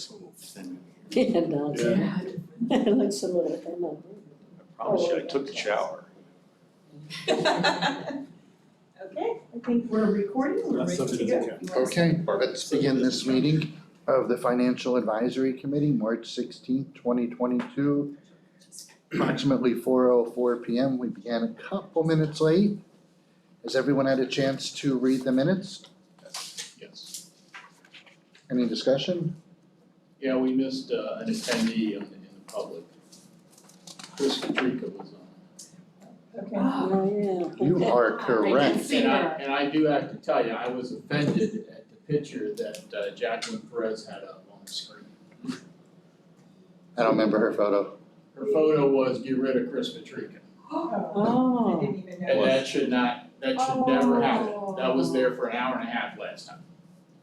looks a little thin. Yeah, it does. Yeah. It looks a little thin. I promise you, I took a shower. Okay, I think we're recording, we're ready to go. Okay, let's begin this meeting of the Financial Advisory Committee, March 16th, 2022. Approximately 4:04 PM. We began a couple minutes late. Has everyone had a chance to read the minutes? Yes. Any discussion? Yeah, we missed an attendee in the public. Chris Patrica was on. Okay. Oh, yeah. You are correct. And I do have to tell you, I was offended at the picture that Jacqueline Perez had up on the screen. I don't remember her photo. Her photo was get rid of Chris Patrica. Oh, I didn't even And know. that should never happen. That was there for an hour and a half last time.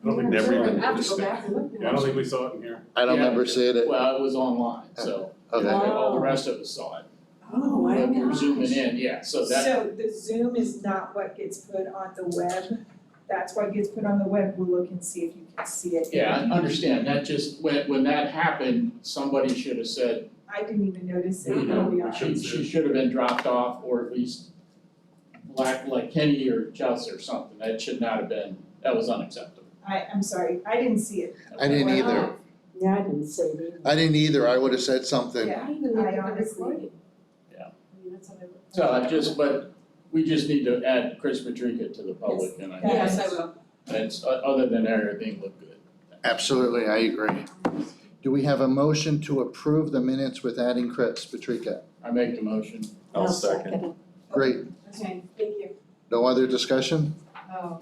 I don't think Never we even saw it. noticed that. Yeah, I don't think we saw it in here. I don't Yeah. remember seeing it. Well, it was online, so Okay. all the rest of us saw it. Oh, my But we were gosh. zooming in, yeah, so that, So the Zoom is not what gets put on the web, that's what gets put on the web, we'll look and see if you can see it. yeah, I understand, that just, when that happened, somebody should have said, I didn't even notice it, you know, I'll be honest. she should have been dropped off, or at least like Kenny or Chelsea or something, that should not have been, that was unacceptable. I'm sorry, I didn't see it. I didn't either. Yeah, I didn't see it either. I didn't either. I would have said something. Yeah, I honestly, So but we just need to add Chris Patrica to the public, and I think Yes, I will. it's, other than that, everything looked good. Absolutely, I agree. Do we have a motion to approve the minutes with adding Chris Patrica? I make the motion. I'll second. it. Great. Okay, thank you. No other discussion? Oh.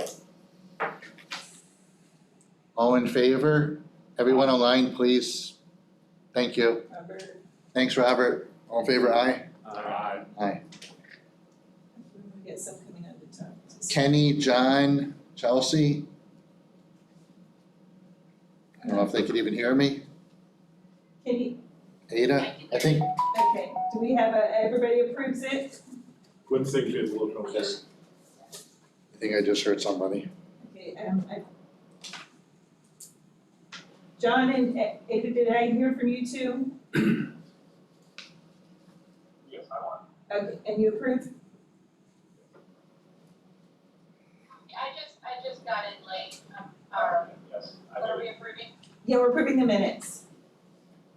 All in favor? Everyone online, please. Thank you. Robert, Thanks, Robert. All in favor, aye? Aye. Aye. we get some coming out the top. Kenny, John, Chelsea? I don't know if they could even hear me. Can you, Ada, I think. okay, do we have everybody approves it? Wouldn't think she has a little trouble there. I think I just heard somebody. Okay, John and Ada, did I hear from you too? Yes, I want. Okay, and you approve? I just got in late, Yes, I what are do. we approving? Yeah, we're approving the minutes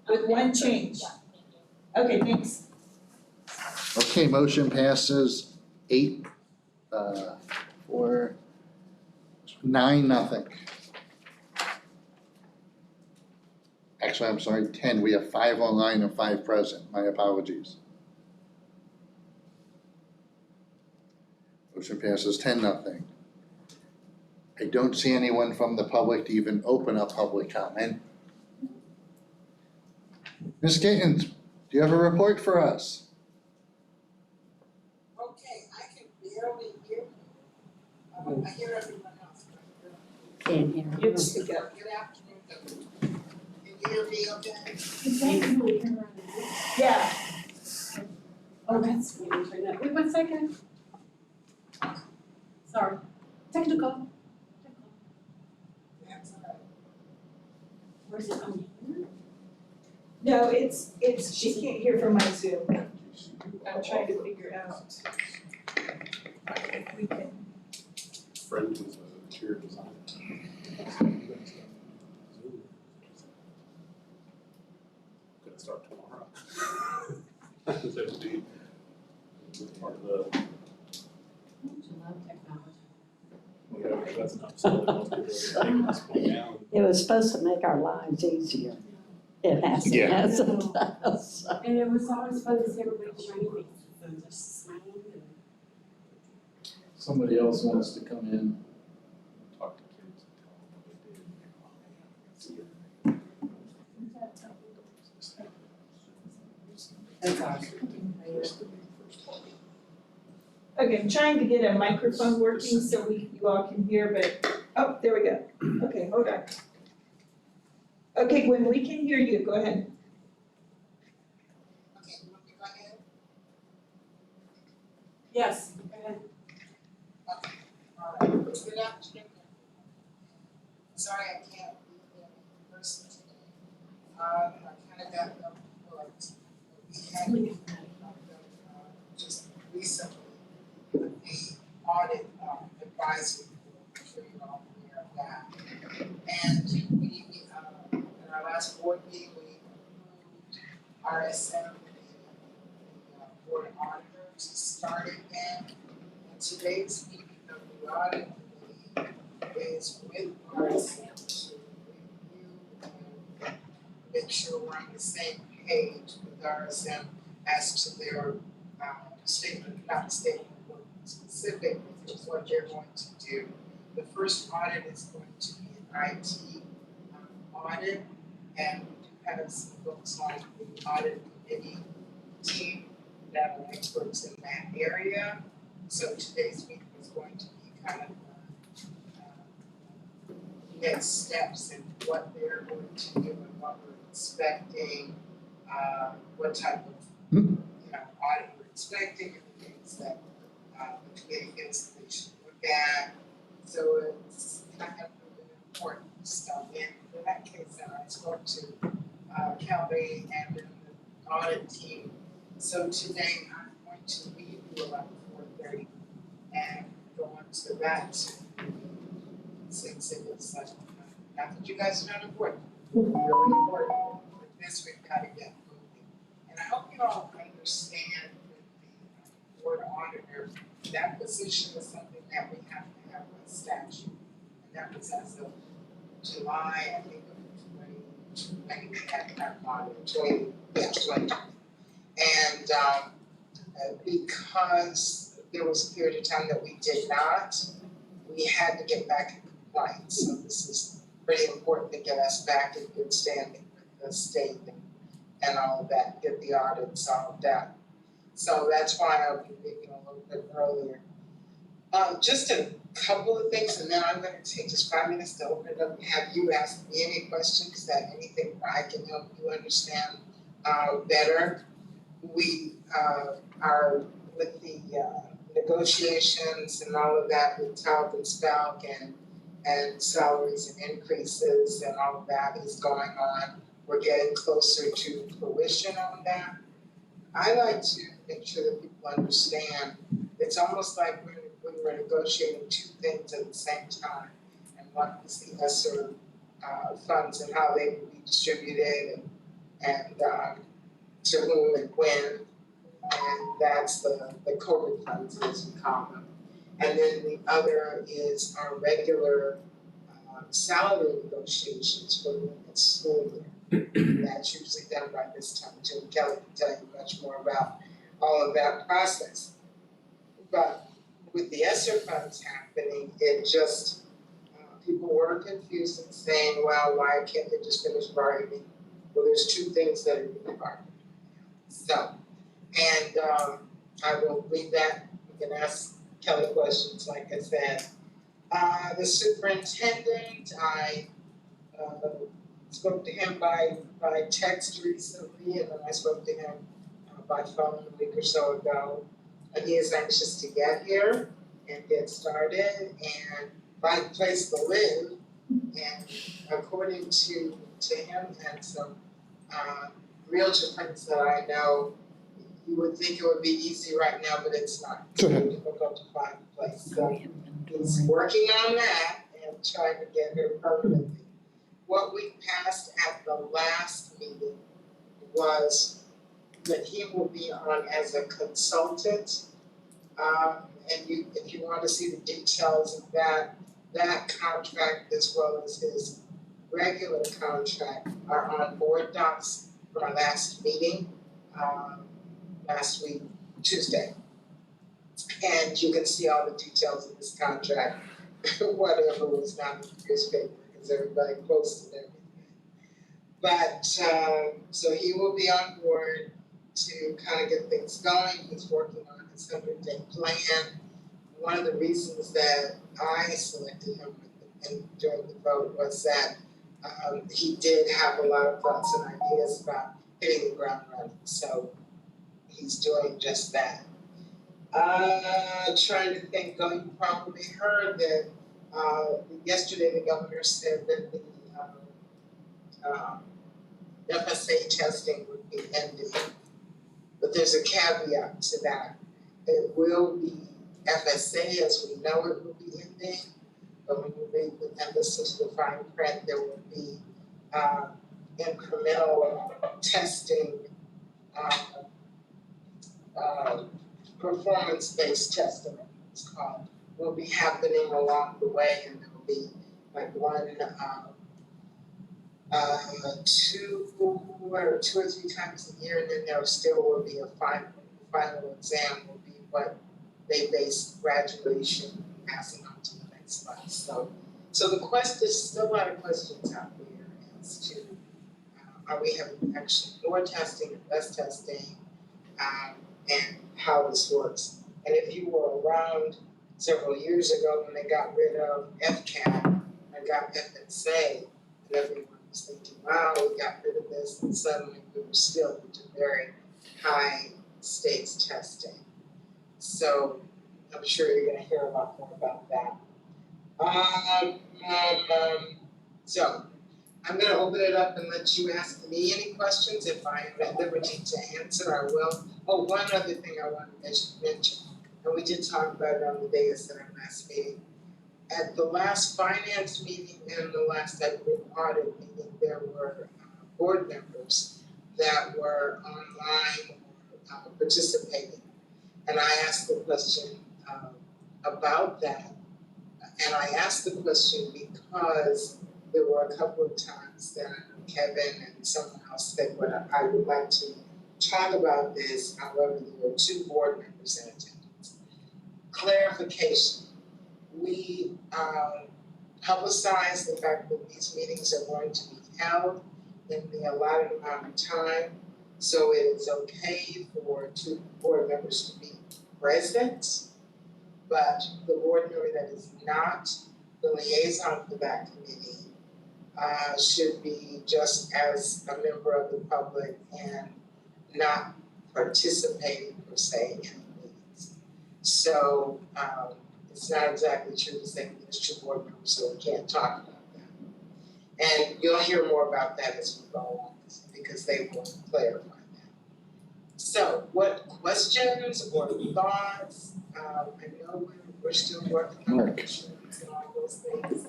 with Okay. one change. Yeah, thank you. Okay, thanks. Okay, motion passes 9-0. Actually, I'm sorry, 10. We have 5 online and 5 present. My apologies. Motion passes 10-0. I don't see anyone from the public to even open up public comment. Ms. Gittens, do you have a report for us? Okay, I can barely hear you. I hear everyone else. Can't hear. You speak up. Good afternoon. Can you hear me okay? Yeah, Oh, that's weird right now. Wait 1 second. Sorry. Technical. That's all right. Where's it on here? no, it's, she can't hear from my Zoom. I'm trying to figure out if we can. Friend was a interior designer. Gonna start tomorrow. That would be part of the, I love technology. yeah, that's an upside that most people are taking this point down. It was supposed to make our lives easier. It hasn't, Yeah. hasn't it? And it was always fun to see everybody shiny faces and just smiling and. Somebody else wants to come in. Talk to kids and tell them what they did. That's awesome. Okay, I'm trying to get a microphone working so you all can hear, but, oh, there we go. Okay, hold on. Okay, when we can hear you, go ahead. Okay, you want me to go ahead? Yes, go ahead. All right. Good afternoon. Sorry I can't be there in person today. I kinda got them booked. We had just recently with the audit advisory board, I'm sure you're all aware of that. And we, in our last board meeting, we approved RSM, the board of auditors started again. And today's meeting of the audit committee is with RSM to review and make sure we're on the same page with RSM as to their statement, not statement, but specific is what they're going to do. The first audit is going to be an IT audit, and we do have some folks on the audit committee team that are experts in that area. So today's meeting is going to be kind of next steps in what they're going to do and what we're expecting, what type of audit we're expecting, and the things that the committee thinks that they should look at. So it's kind of really important stuff. And in that case, I spoke to Kelly and then the audit team. So today I'm going to leave you around 4:30 and go on to that since it was not that you guys are not important, really important. With this, we've got to get moving. And I hope you all understand with the board auditor, that position is something that we have to have by statute. And that was as of July, I think, of 2020, that audit, 2020. And because there was a period of time that we did not, we had to get back in compliance. So this is pretty important to get us back in good standing with the state and all of that, get the audit solved out. So that's why I'll be leaving a little bit earlier. Just a couple of things, and then I'm going to take just 5 minutes to open it up and have you ask me any questions that anything I can help you understand better. We are with the negotiations and all of that with TALC and SPALC and salaries and increases and all of that is going on. We're getting closer to fruition on that. I like to make sure that people understand it's almost like when we're negotiating two things at the same time. And one is the ESSER funds and how they will be distributed and to whom and when. And that's the COVID funds, as we call them. And then the other is our regular salary negotiations for the next school year. That's usually done by this time. Jim Kelly can tell you much more about all of that process. But with the ESSER funds happening, it just, people were confused and saying, well, why can't they just finish bargaining? Well, there's two things that are being bargained. So, and I will leave that. You can ask Kelly questions, like I said. The superintendent, I spoke to him by text recently, and then I spoke to him by phone a week or so ago. And he is anxious to get here and get started and find a place to live. And according to him and some realtor friends that I know, you would think it would be easy right now, but it's not. It's very difficult to find a place. So he's working on that and trying to get here permanently. What we passed at the last meeting was that he will be on as a consultant. And if you want to see the details of that contract as well as his regular contract are on board docs from our last meeting, last week, Tuesday. And you can see all the details of this contract, whatever was not in the newspaper, because everybody posted everything. But, so he will be on board to kind of get things going. He's working on his 100-day plan. One of the reasons that I selected him during the vote was that he did have a lot of thoughts and ideas about hitting the ground running. So he's doing just that. Trying to think, you probably heard that yesterday the governor said that the FSA testing would be ending. But there's a caveat to that. It will be FSA as we know it will be ending, but when you read the emphasis to the fine print, there will be incremental testing, performance-based testing, it's called, will be happening along the way, and there will be like two or three times a year, and then there still will be a final exam will be what they base graduation passing on to the next class. So the question, there's still a lot of questions out there as to are we having actually more testing and less testing, and how this works. And if you were around several years ago when they got rid of FCAT and got FSA, and everyone was thinking, wow, we got rid of this, and suddenly we were still into very high stakes testing. So I'm sure you're gonna hear a lot more about that. So I'm gonna open it up and let you ask me any questions. If I am at liberty to answer, I will. Oh, one other thing I wanted to mention, and we did talk about it on the dais at our last meeting. At the last finance meeting and the last audit meeting, there were board members that were online or participating. And I asked the question about that. And I asked the question because there were a couple of times that Kevin and someone else said, well, I would like to talk about this. However, there were two board members in attendance. Clarification. We publicize the fact that these meetings are going to be held in the allotted amount of time. So it is okay for two board members to be present, but the board member that is not the liaison for that committee should be just as a member of the public and not participating per se in the meetings. So it's not exactly true to say that there's two board members, so we can't talk about that. And you'll hear more about that as we go along, because they will clarify that. So what questions or thoughts? I know we're still working on insurance and all those things.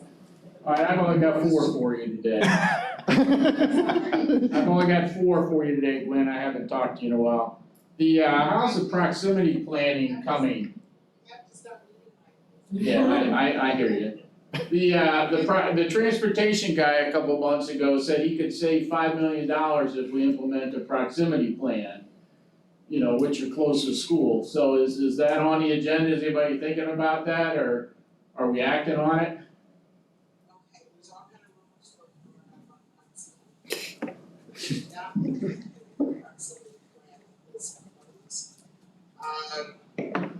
All right, I've only got 4 for you today. I've only got 4 for you today, Glenn. I haven't talked to you in a while. The how's the proximity planning coming? You have to stop Yeah, I hear you. The transportation guy a couple of months ago said he could save $5 million if we implement a proximity plan, you know, which are close to school. So is that on the agenda? Is anybody thinking about that, or are we acting on it? Okay, there's all kind of rules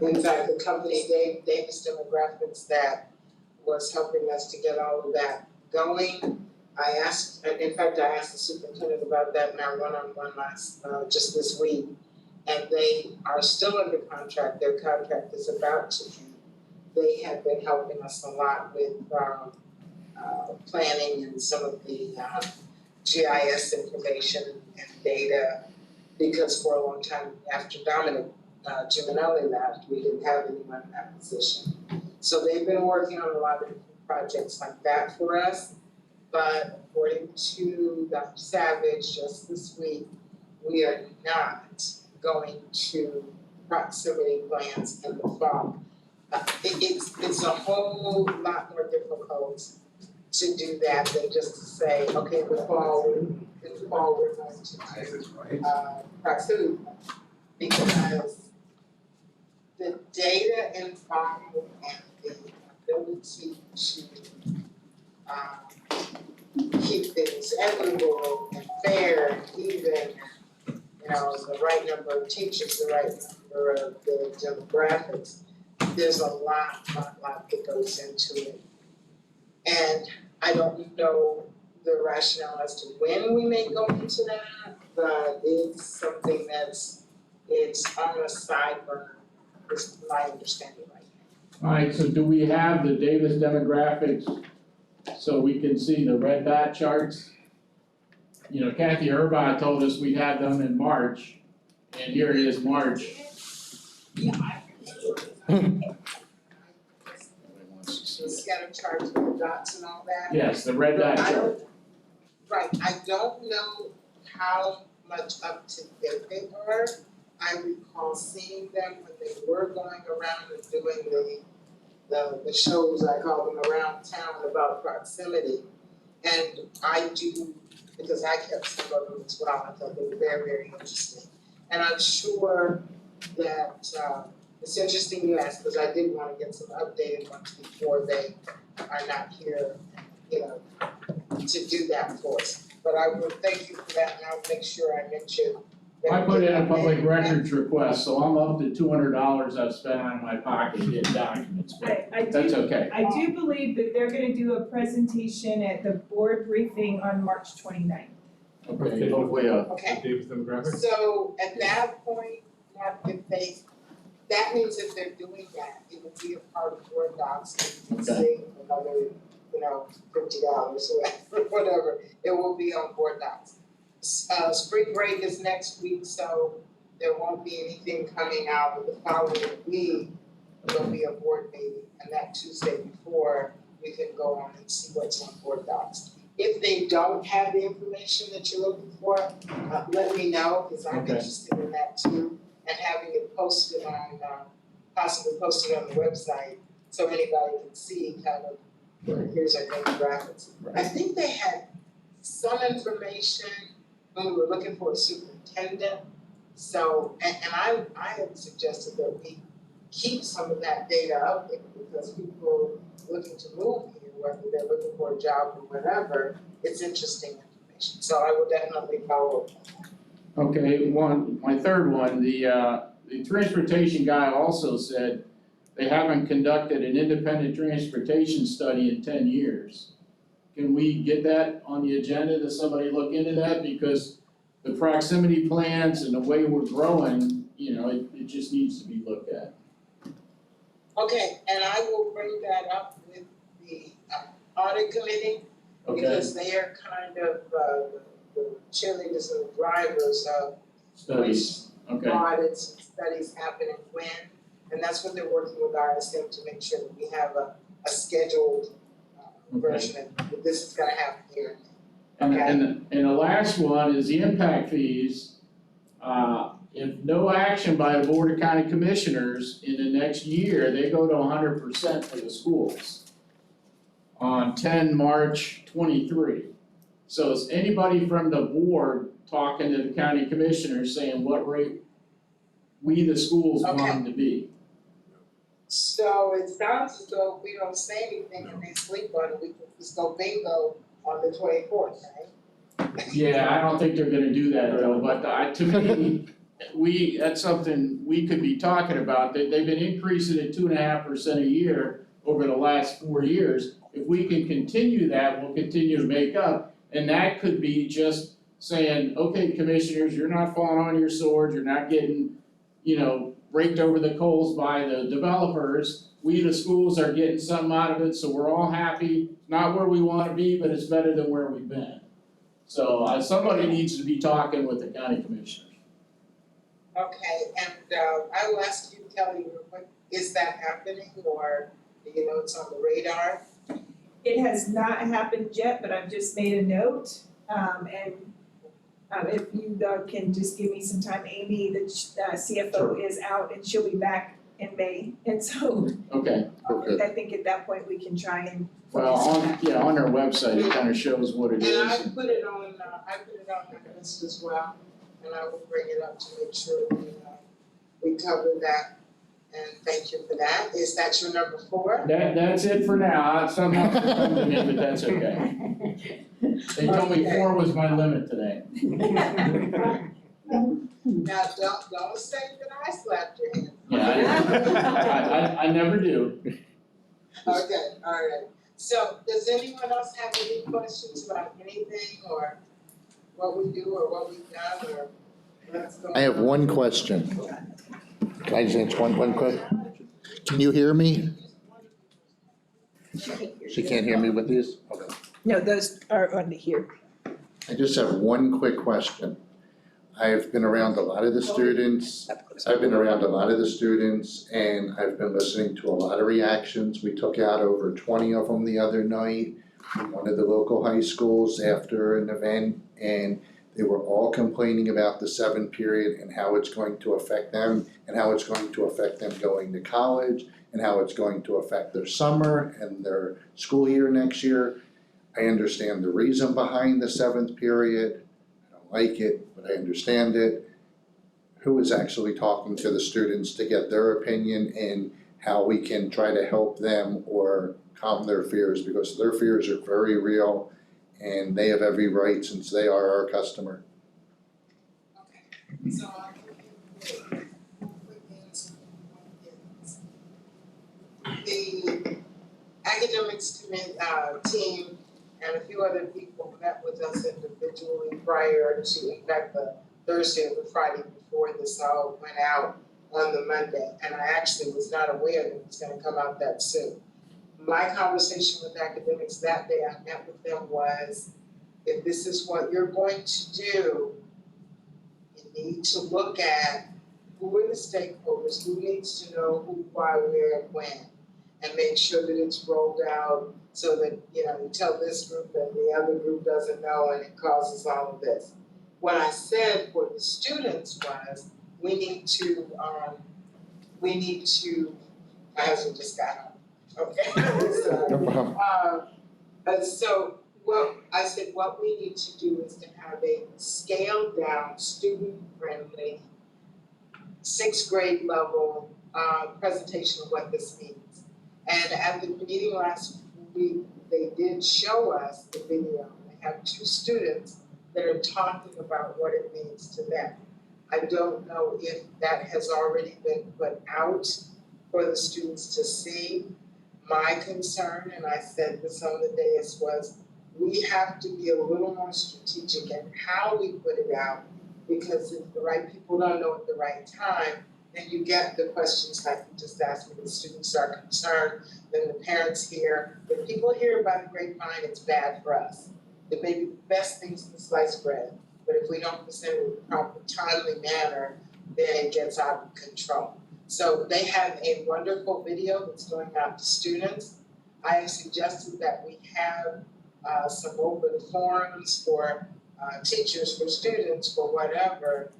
in fact, the company Davis Demographics that was helping us to get all of that going. I asked the superintendent about that in our one-on-one just this week. And they are still under contract. Their contract is about to end. They have been helping us a lot with planning and some of the GIS information and data, because for a long time after Dominic Giminelli left, we didn't have anyone in that position. So they've been working on a lot of projects like that for us. But according to Dr. Savage just this week, we are not going to proximity plans in the fall. It's a whole lot more difficult to do that than just to say, okay, in the fall we're going to do proximity plan. Because the data involved and the ability to keep things equitable and fair and even, you know, the right number of teachers, the right number of the demographics, there's a lot that goes into it. And I don't know the rationale as to when we may go into that, but it's something it's on a sideburn, is my understanding right now. All right, so do we have the Davis demographics so we can see the red dot charts? Kathy Erbach told us we'd have them in March, and here it is, March. The scatter charts with the dots and all that. Yes, the red dot I chart. don't, right, I don't know how much up to date they are. I recall seeing them when they were going around and doing the shows, I call them around town about proximity. And I do, because I kept some of them as well, I thought they were very, very interesting. And I'm sure that, it's interesting you asked, because I did want to get some updated ones before they are not here, to do that for us. But I will thank you for that, and I'll make sure I mention that. I put in a public records request, so I'm up to $200 I've spent out of my pocket getting documents, but I that's do, okay. I do believe that they're gonna do a presentation at the board briefing on March 29th. Okay, hopefully, Okay, David's demographics? so at that point, that means if they're doing that, it will be a part of Word docs, and you can Okay. save another, $50 or whatever, it will be on Word docs. Spring break is next week, so there won't be anything coming out, but the following week, there'll be a board meeting, and that Tuesday before, we can go on and see what's on Word docs. If they don't have the information that you're looking for, let me know, because I'm Okay. interested in that too. And having it posted on, possibly posted on the website, so anybody can see kind of, here's our demographics. I think they had some information when we were looking for a superintendent. So, and I had suggested that we keep some of that data up there, because people looking to move here, whether they're looking for a job or whatever, it's interesting information. So I will definitely follow up. Okay, my third one, the transportation guy also said they haven't conducted an independent transportation study in 10 years. Can we get that on the agenda to somebody look into that? Because the proximity plans and the way we're growing, it just needs to be looked at. Okay, and I will bring that up with the audit committee, Okay, because they are kind of the cheerleaders and the drivers of studies, okay, audits and studies happen and when. And that's what they're working with RSM to make sure that we have a scheduled version of this is gonna happen here. and the last one is the impact fees. If no action by the Board of County Commissioners in the next year, they go to 100% for the schools on 10 March 23. So is anybody from the board talking to the county commissioners saying what rate we, the schools, want them to be? So it sounds as though if we don't say anything and they sleep on it, we can just go bingo on the 24th, right? Yeah, I don't think they're gonna do that though, but to me, that's something we could be talking about. They've been increasing it 2.5% a year over the last 4 years. If we can continue that, we'll continue to make up. And that could be just saying, okay, commissioners, you're not falling on your sword, you're not getting, raked over the coals by the developers. We, the schools, are getting something out of it, so we're all happy. Not where we wanna be, but it's better than where we've been. So somebody needs to be talking with the county commissioners. Okay, and I will ask you, Kelly, real quick, is that happening, or do you know it's on the radar? It has not happened yet, but I've just made a note, if you can just give me some time, Amy, the CFO is out and she'll be back in May, and so Okay, Okay. I think at that point we can try and well, focus on that. on their website, it kinda shows what it And I is. put it on my list as well, and I will bring it up to make sure we cover that. And thank you for that. Is that your number 4? That's it for now. Somehow it's come to me, but that's okay. They told me 4 was my limit today. Now, don't say that I slapped your hand. Yeah, I never do. Okay, all right. So does anyone else have any questions about anything, or what we do, or what we've done, or what's going on? I have one question. Can I just answer one question? Can you hear me? She can't hear me with these? Okay. No, those are on here. I just have one quick question. I've been around a lot of the students, and I've been listening to a lot of reactions. We took out over 20 of them the other night from one of the local high schools after an event, and they were all complaining about the 7th period and how it's going to affect them, and how it's going to affect them going to college, and how it's going to affect their summer and their school year next year. I understand the reason behind the 7th period. I don't like it, but I understand it. Who is actually talking to the students to get their opinion and how we can try to help them or calm their fears, because their fears are very real and they have every right since they are our customer. Okay, so I'll give you a quick answer. The academics team and a few other people met with us individually prior to, in fact, the Thursday or the Friday before this all went out on the Monday, and I actually was not aware that it was gonna come out that soon. My conversation with academics that day, I met with them, was, if this is what you're going to do, you need to look at who are the stakeholders, who needs to know who, why, where, and when, and make sure that it's rolled out so that, you tell this group and the other group doesn't know and it causes all of this. What I said for the students was, we need to, my husband just got home, okay? No problem. I said, what we need to do is to have a scaled down, student-friendly, 6th grade level, presentation of what this means. And at the meeting last week, they did show us the video. They have 2 students that are talking about what it means to them. I don't know if that has already been put out for the students to see. My concern, and I said this on the dais, was we have to be a little more strategic in how we put it out, because if the right people don't know at the right time, then you get the questions like you just asked me, the students are concerned, then the parents hear. When people hear about the grapevine, it's bad for us. It may be the best things in sliced bread, but if we don't present it in a proper, timely manner, then it gets out of control. So they have a wonderful video that's going out to students. I have suggested that we have some open forums for teachers, for students, for whatever.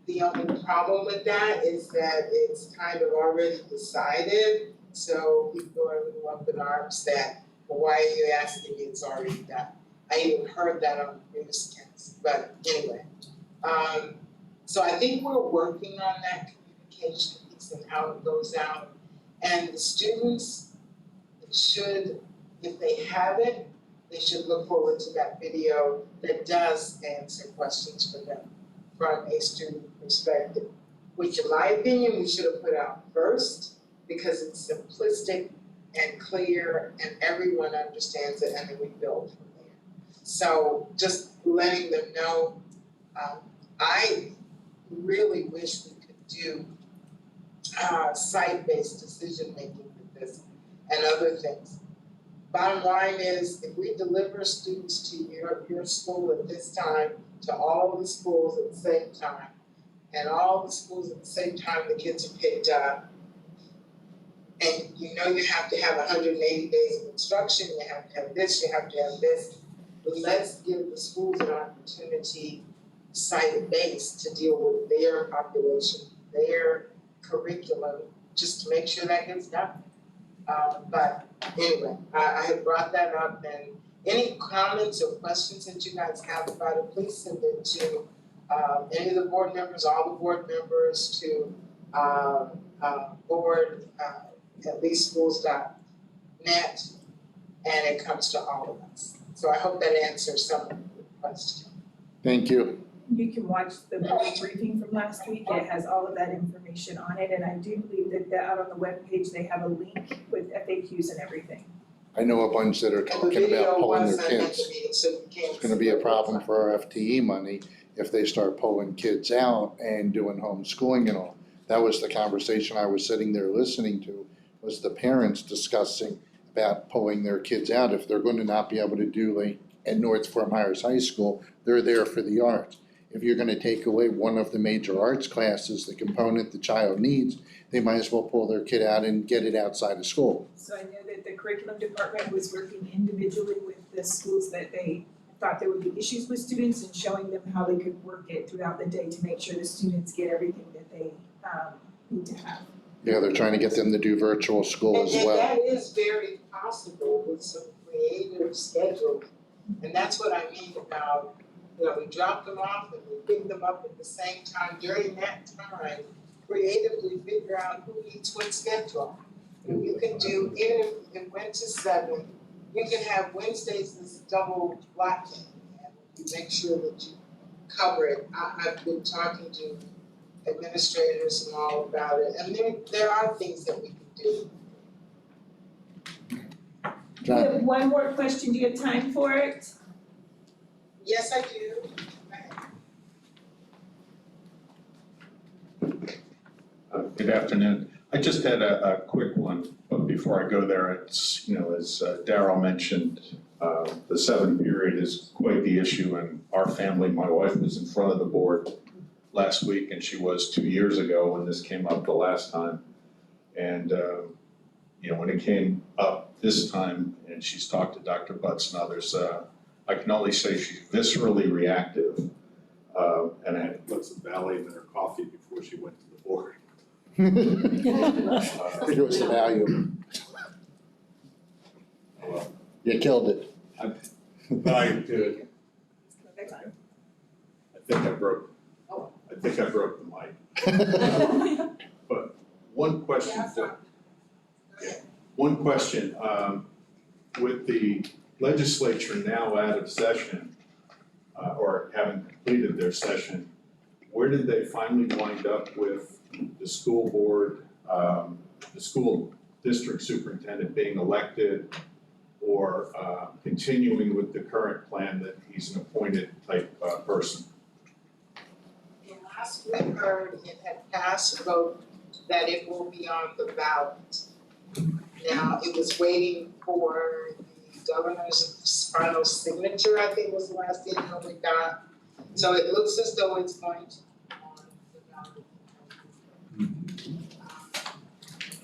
The only problem with that is that it's kind of already decided, so people are a little up in arms that, well, why are you asking me, it's already done. I even heard that on the newscast, but anyway. So I think we're working on that communication piece and how it goes out. And the students should, if they haven't, they should look forward to that video that does answer questions for them from a student perspective, which in my opinion, we should have put out first, because it's simplistic and clear and everyone understands it, and then we build from there. So just letting them know, I really wish we could do site-based decision-making with this and other things. Bottom line is, if we deliver students to your school at this time, to all the schools at the same time, and all the schools at the same time the kids are picked up, and you have to have 180 days of instruction, you have to have this, you have to have this. But let's give the schools an opportunity, site-based, to deal with their population, their curriculum, just to make sure that gets done. But anyway, I had brought that up, and any comments or questions that you guys have about it, please send it to any of the board members, all the board members, to board at leastschools.net, and it comes to all of us. So I hope that answers some of the questions. Thank you. You can watch the board briefing from last week, it has all of that information on it, and I do believe that out on the webpage, they have a link with FAQs and everything. I know a bunch that are And the talking video about pulling was their at the kids. meeting, so you can't. It's gonna be a problem for our FTE money if they start pulling kids out and doing homeschooling and all. That was the conversation I was sitting there listening to, was the parents discussing about pulling their kids out if they're going to not be able to do like at North Fort Myers High School, they're there for the arts. If you're gonna take away one of the major arts classes, the component the child needs, they might as well pull their kid out and get it outside of school. So I know that the curriculum department was working individually with the schools that they thought there would be issues with students and showing them how they could work it throughout the day to make sure the students get everything that they need to have. Yeah, they're trying to get them to do virtual school as well. And that is very possible with some creative scheduling. And that's what I mean about, we drop them off and we pick them up at the same time. During that time, creatively figure out who needs what schedule. And you can do, even if it went to 7, you can have Wednesdays as double block day. And you make sure that you cover it. I've been talking to administrators and all about it, and there are things that we can do. We have one more question, do you have time for it? Yes, I do. Good afternoon. I just had a quick one, but before I go there, it's, as Darryl mentioned, the 7 period is quite the issue in our family. My wife was in front of the board last week, and she was 2 years ago when this came up the last time. And, when it came up this time, and she's talked to Dr. Butts and others, I can only say she's viscerally reactive. And I had to put some Valium in her coffee before she went to the board. I think it was the value. You killed it. But I did. Next time. I think I broke the mic. But one question, with the legislature now out of session, or having completed their session, where did they finally wind up with the school board, the school district superintendent being elected, or continuing with the current plan that he's an appointed type person? Last we heard, it had passed a vote that it will be on the ballot. Now, it was waiting for the governor's final signature, I think was the last email we got. So it looks as though it's going to be on the ballot.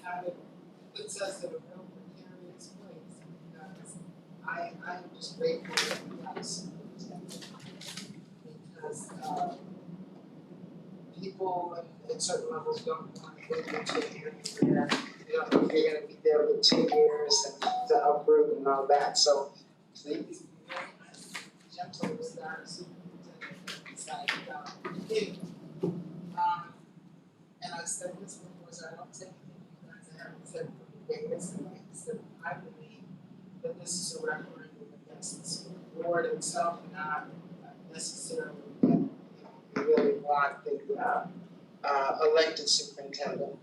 Kind of puts us in a real precarious place because I'm just grateful that we got a superintendent. Because people at certain levels don't want to wait until you're there. You don't know if you're gonna be there for 2 years and to uproot and all that, so please be very gentle with our superintendent inside and I said this before, so I don't take anything you guys haven't said from the beginning, I said, I believe that this is a referendum against the school board itself, not necessarily that we really want the elected superintendent.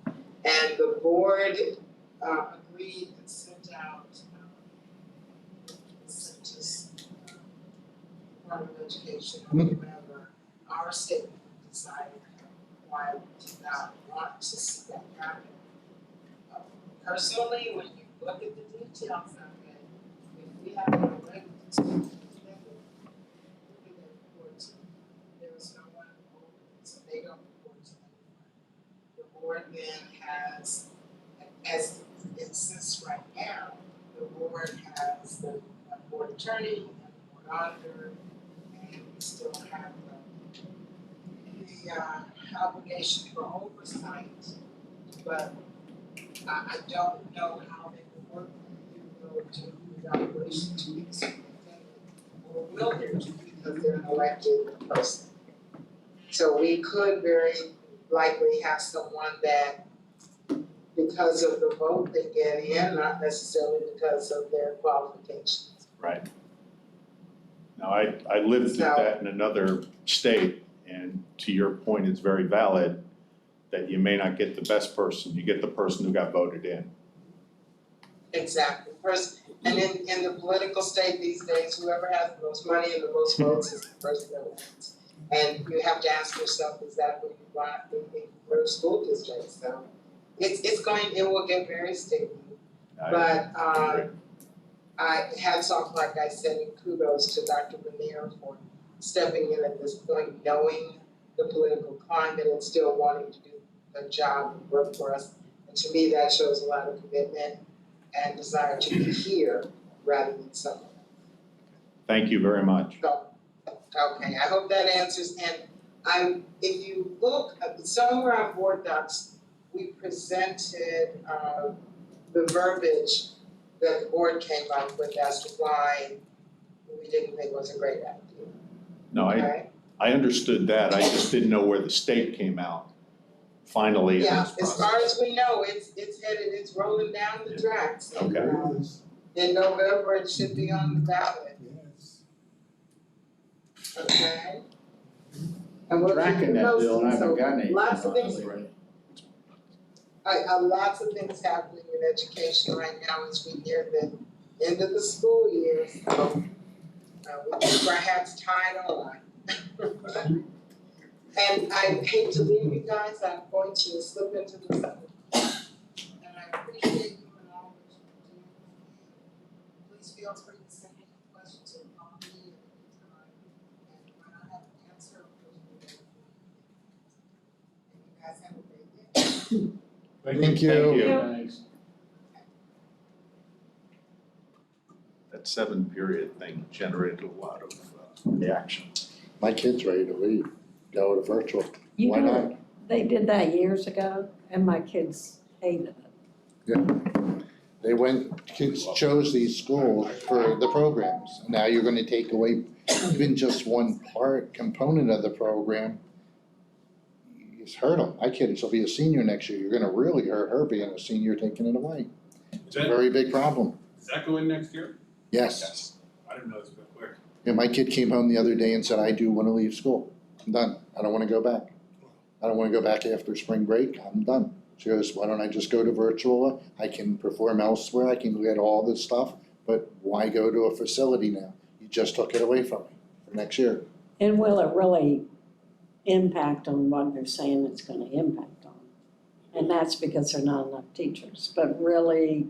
And the board agreed and sent out Department of Education or whoever, our statement decided why we did not want to see that happen. Personally, when you look at the details of it, if we have an elected superintendent, who do they report to? There is no one over, so they don't report to anyone. The board then has, as it exists right now, the board has the board attorney and the board auditor, and we still have the obligation for oversight, but I don't know how they will work, even though to evaluation to be the superintendent, or will there to because they're an elected person. So we could very likely have someone that, because of the vote they get in, not necessarily because of their qualifications. Right. Now, I lived through that in another state, and to your point, it's very valid that you may not get the best person, you get the person who got voted in. Exactly. And in the political state these days, whoever has the most money and the most votes is the person that wins. And you have to ask yourself, is that what you want in your school district? So it will get very sticky. But hats off, like I said, and kudos to Dr. Lanier for stepping in at this point, knowing the political climate and still wanting to do the job and work for us. And to me, that shows a lot of commitment and desire to be here rather than somewhere. Thank you very much. Okay, I hope that answers, and if you look, somewhere on board docs, we presented, the verbiage that the board came up with as to why we didn't think it was a great idea, No, okay? I understood that, I just didn't know where the state came out finally in this Yeah, process. as far as we know, it's headed, it's rolling down the tracks. And, Okay. in November, it should be on the ballot, Yes. okay? And we'll keep Tracking you that bill, and I posted. haven't So gotten anything lots of on it things, already. lots of things happening in education right now as we near the end of the school year, so we keep our hats tied on. And I hate to leave you guys, I'm going to slip into the second. And I appreciate you and all that you do. Please feel free to send any questions or call me at any time. And when I have an answer, I'll put you in. And you guys have a great day. Thank you. Thanks. That 7-period thing generated a lot of reaction. My kid's ready to leave, go to virtual. You Why know, not? they did that years ago and my kids hated it. They went, kids chose these schools for the programs. Now you're gonna take away even just one component of the program. It's hurt them. My kid will be a senior next year. You're gonna really hurt her being a senior, taking it away. It's a very big problem. Does that go in next year? Yes. I didn't know this was quick. Yeah, my kid came home the other day and said, I do wanna leave school. I'm done. I don't wanna go back. I don't wanna go back after spring break. I'm done. She goes, why don't I just go to virtual? I can perform elsewhere. I can get all this stuff, but why go to a facility now? You just took it away from me for next year. And will it really impact on what they're saying it's gonna impact on? And that's because there are not enough teachers, but really,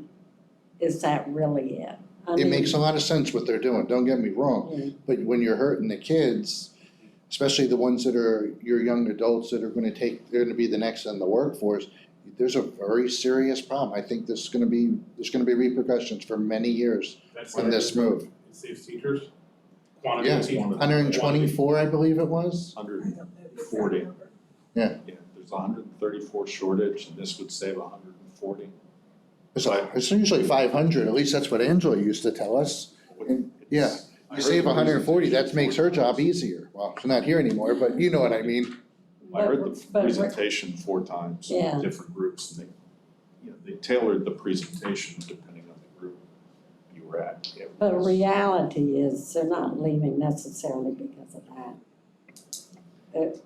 is that really it? I It mean, makes a lot of sense what they're doing, don't get me wrong, yeah. but when you're hurting the kids, especially the ones that are your young adults that are they're gonna be the next in the workforce, there's a very serious problem. I think there's gonna be repercussions for many years on this move. It saves teachers? Quantity Yeah, of teachers? 124, I believe it was. 140. Yeah. Yeah, there's 134 shortage, and this would save 140. It's usually 500, at least that's what Angela used to tell us. Yeah, you save 140, that makes her job easier. Well, she's not here anymore, but you know what I mean. I heard the But- presentation 4 times Yeah. in different groups, and they tailored the presentation depending on the group you were at. Yeah, it But was- reality is they're not leaving necessarily because of that.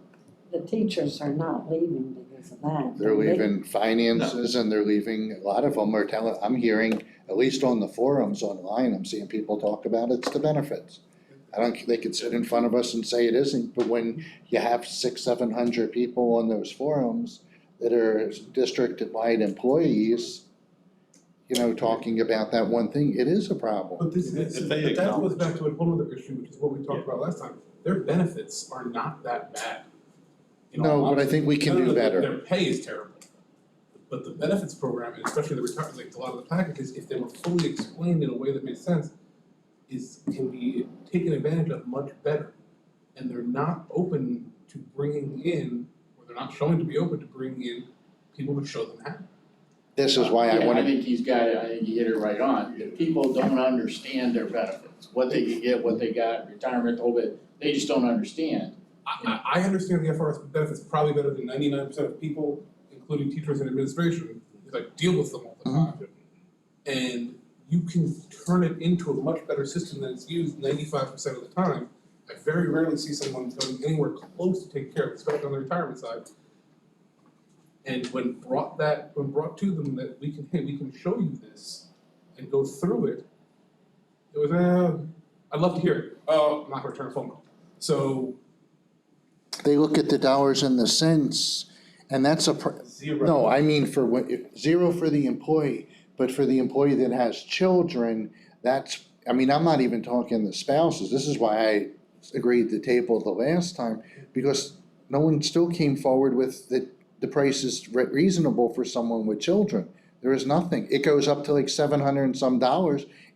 The teachers are not leaving because of that. They're leaving finances and they're leaving, a lot of them are I'm hearing, at least on the forums online, I'm seeing people talk about it's the benefits. They could sit in front of us and say it isn't, but when you have 600-700 people on those forums that are district-wide employees, talking about that one thing, it is a problem. But this If is, they but that goes acknowledge back to a whole other issue, which is what we talked about last time. Their benefits are not that bad. In all No, but I honesty. think we can No, do better. Their pay is terrible. But the benefits program, and especially the retirement, like a lot of the packages, if they were fully explained in a way that makes sense, can be taken advantage of much better. And they're not open to bringing in, or they're not showing to be open to bringing in people to show them how. This is why I Yeah, I wanna, think he's got it, I think he hit it right on. The people don't understand their benefits, what they can get, what they got, retirement, the whole bit, they just don't understand. I understand the FRS benefits probably better than 99% of people, including teachers and administration, because I deal with them all the time. And you can turn it into a much better system than it's used 95% of the time. I very rarely see someone going anywhere close to taking care of it, especially on the retirement side. And when brought to them that we can show you this and go through it, it was, I'd love to hear it. Oh, I'm not gonna return a phone call. So they look at the dollars and the cents, and that's zero. no, I mean zero for the employee, but for the employee that has children, that's, I mean, I'm not even talking the spouses, this is why I agreed to table the last time, because no one still came forward with the price is reasonable for someone with children. There is nothing, it goes up to like $700 and some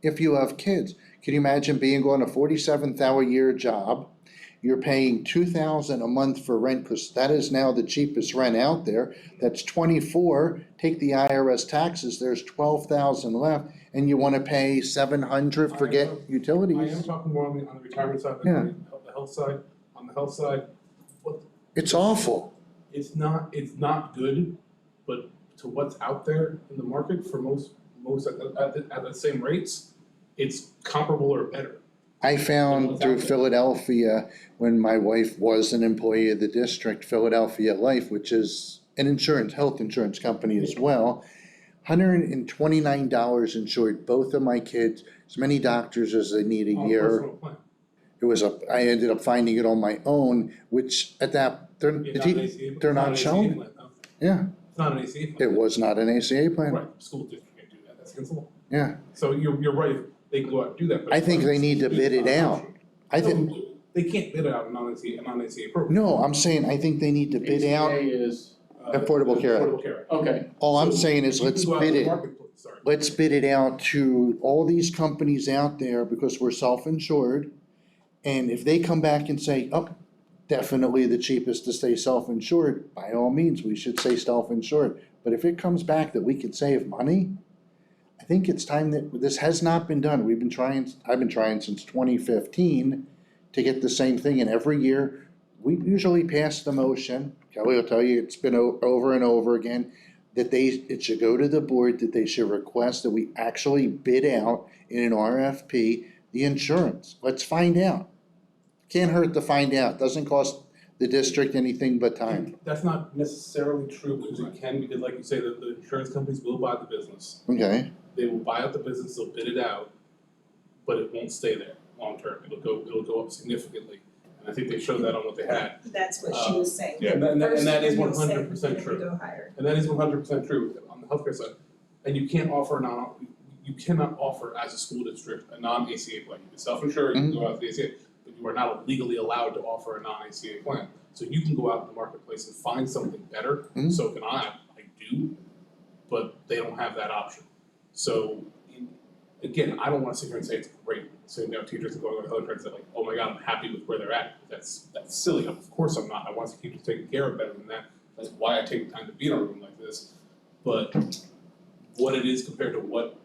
if you have kids. Can you imagine being on a 47,000-a-year job? You're paying $2,000 a month for rent, because that is now the cheapest rent out there. That's 24, take the IRS taxes, there's 12,000 left, and you wanna pay 700 for utilities? I am talking more on the retirement side than on the health side. On the health side, It's awful. it's not good, but to what's out there in the market for most at the same rates, it's comparable or better. I found through Philadelphia, when my wife was an employee of the district, Philadelphia Life, which is an health insurance company as well, $129 insured both of my kids, as many doctors as they need a year. Personal plan. It was I ended up finding it on my own, which at that, Yeah, not an ACA, they're not it's showing. an ACA plan, no. Yeah, It's not an ACA plan. it was not an ACA plan. Right, school district can't do that, that's against the law. Yeah, So you're right, they can go out and do that, but. I think they need to bid it out. I think, No, they can't bid out a non-ACA program. no, I'm saying, I think they need to bid out. HCA is, Affordable Care Act. Affordable Care Act. okay, All I'm So saying is you let's can go out bid to the it. marketplace, sorry. Let's bid it out to all these companies out there because we're self-insured. And if they come back and say, oh, definitely the cheapest to stay self-insured, by all means, we should say self-insured. But if it comes back that we could save money, I think it's time that, this has not been done. I've been trying since 2015 to get the same thing, and every year, we usually pass the motion, Kelly will tell you, it's been over and over again, that it should go to the board, that they should request that we actually bid out in an RFP the insurance. Let's find out. Can't hurt to find out, doesn't cost the district anything but time. That's not necessarily true, because it can, because like you say, the insurance companies will buy the business. Okay, They will buy out the business, they'll bid it out, but it won't stay there long term, it'll go up significantly. And I think they showed that on what they had. That's what she was saying. Yeah, and that is First year 100% you'll say, true. "Go higher." And that is 100% true on the healthcare side. And you cannot offer as a school district a non-ACA plan. You can self-insure, you can go out to the ACA, but you are not legally allowed to offer a non-ACA plan. So you can go out in the marketplace and find something better, so can I do, but they don't have that option. So, again, I don't wanna sit here and say it's great, sitting down teachers and going to healthcare and say like, oh my god, I'm happy with where they're at. That's silly, of course I'm not, I want to keep taken care of better than that. That's why I take the time to be in a room like this. But what it is compared to what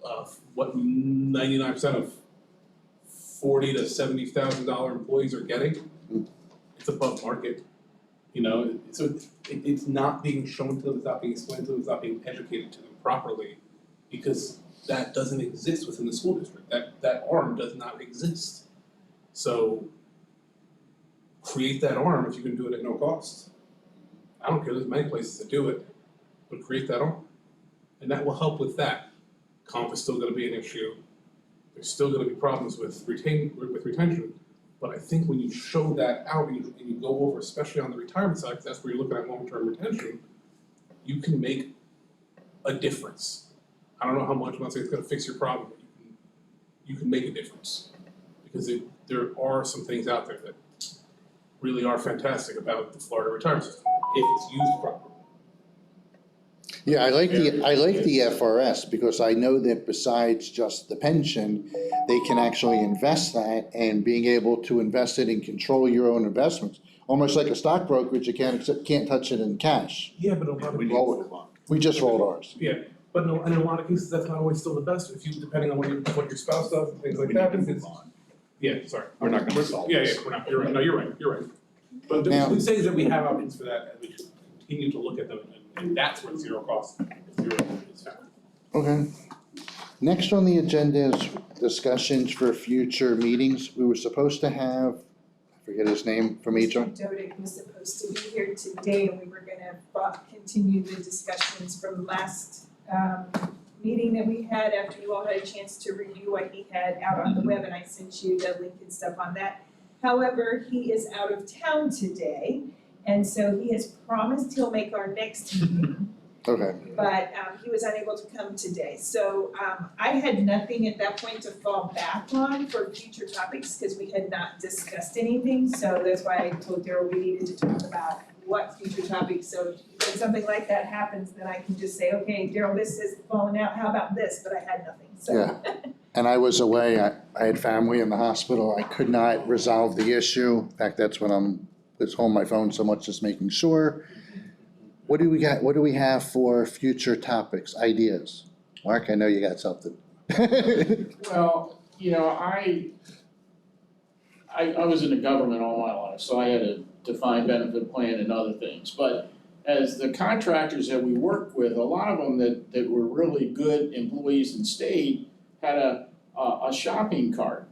99% of $40,000 to $70,000 employees are getting, it's above market. You know, so it's not being shown to them, it's not being explained to them, it's not being educated to them properly, because that doesn't exist within the school district. That arm does not exist. So create that arm if you can do it at no cost. I don't care, there's many places that do it, but create that arm. And that will help with that. Comp is still gonna be an issue. There's still gonna be problems with retention. But I think when you show that out and you go over, especially on the retirement side, because that's where you're looking at long-term retention, you can make a difference. I don't know how much, I'm not saying it's gonna fix your problem, but you can make a difference. Because there are some things out there that really are fantastic about the Florida retirement system, if it's used properly. yeah, I like the FRS because I know that besides just the pension, they can actually invest that, and being able to invest it and control your own investments. Almost like a stock brokerage, you can't touch it in cash. Yeah, but a lot of We just rolled ours. Yeah, but no, and in a lot of cases, that's not always still the best, if you, depending on what your spouse does and things like that, because. Yeah, sorry. We're not gonna solve Yeah, this. we're not, you're right, no, you're right. But Now- we say that we have options for that, and we should continue to look at them, and that's what zero is found. Okay. Next on the agenda is discussions for future meetings. We were supposed to have, I forget his name from each one. Mr. Dodick was supposed to be here today, and we were gonna continue the discussions from last meeting that we had after you all had a chance to review what he had out on the web, and I sent you the link and stuff on that. However, he is out of town today, and so he has promised he'll make our next meeting. Okay, but he was unable to come today. So I had nothing at that point to fall back on for future topics because we had not discussed anything. So that's why I told Daryl we needed to talk about what future topics. So when something like that happens, then I can just say, okay, Daryl, this is falling out, how about this? But I had nothing, so. Yeah. And I was away, I had family in the hospital, I could not resolve the issue. In fact, that's when was home my phone so much, just making sure. What do we have for future topics, ideas? Mark, I know you got something. Well, you know, I was in the government all my life, so I had a defined benefit plan and other things. But as the contractors that we worked with, a lot of them that were really good employees and stayed had a shopping cart.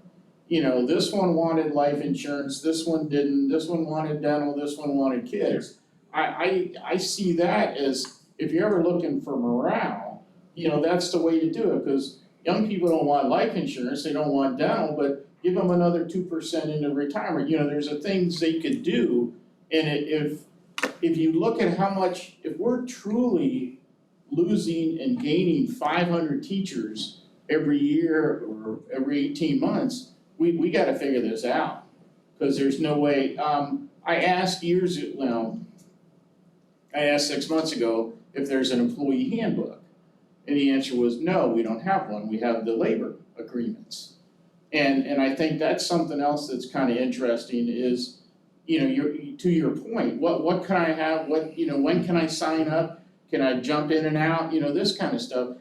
You know, this one wanted life insurance, this one didn't, this one wanted dental, this one wanted kids. I see that as, if you're ever looking for morale, you know, that's the way to do it, because young people don't want life insurance, they don't want dental, but give them another 2% into retirement. You know, there's things they could do, and if you look at how much, if we're truly losing and gaining 500 teachers every year or every 18 months, we gotta figure this out, because there's no way. I asked 6 months ago if there's an employee handbook, and the answer was no, we don't have one, we have the labor agreements. And I think that's something else that's kind of interesting is, you know, to your point, what can I have, when can I sign up? Can I jump in and out, you know, this kind of stuff.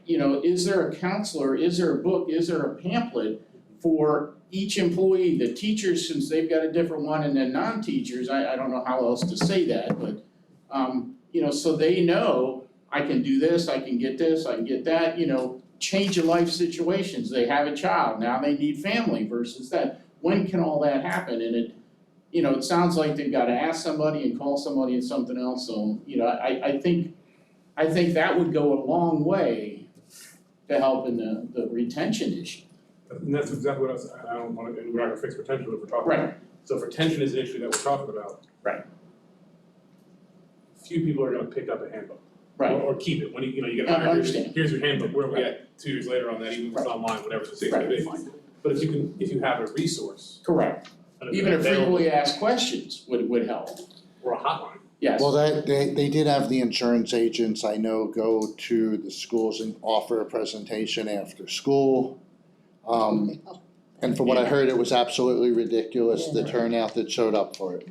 Is there a counselor, is there a book, is there a pamphlet for each employee, the teachers, since they've got a different one, and then non-teachers, I don't know how else to say that, but, so they know, I can do this, I can get this, I can get that, change of life situations, they have a child, now they need family versus that. When can all that happen? And it sounds like they've got to ask somebody and call somebody and something else, so, I think that would go a long way to help in the retention issue. And that's exactly what I don't wanna, and we're not gonna fix retention if we're talking about. Right. So if retention is an issue that we're talking about. Right. Few people are gonna pick up a handbook. Right. Or keep it, when you get I hired, understand. here's your handbook, where are we at 2 years later on that, even if it's online, whatever the case may be. But if you have a resource. Correct. and it's Even if available, frequently asked questions would help, or a hotline. yes. Well, they did have the insurance agents, I know, go to the schools and offer a presentation after school. And from what I heard, it was absolutely ridiculous, the turnout that showed up for it.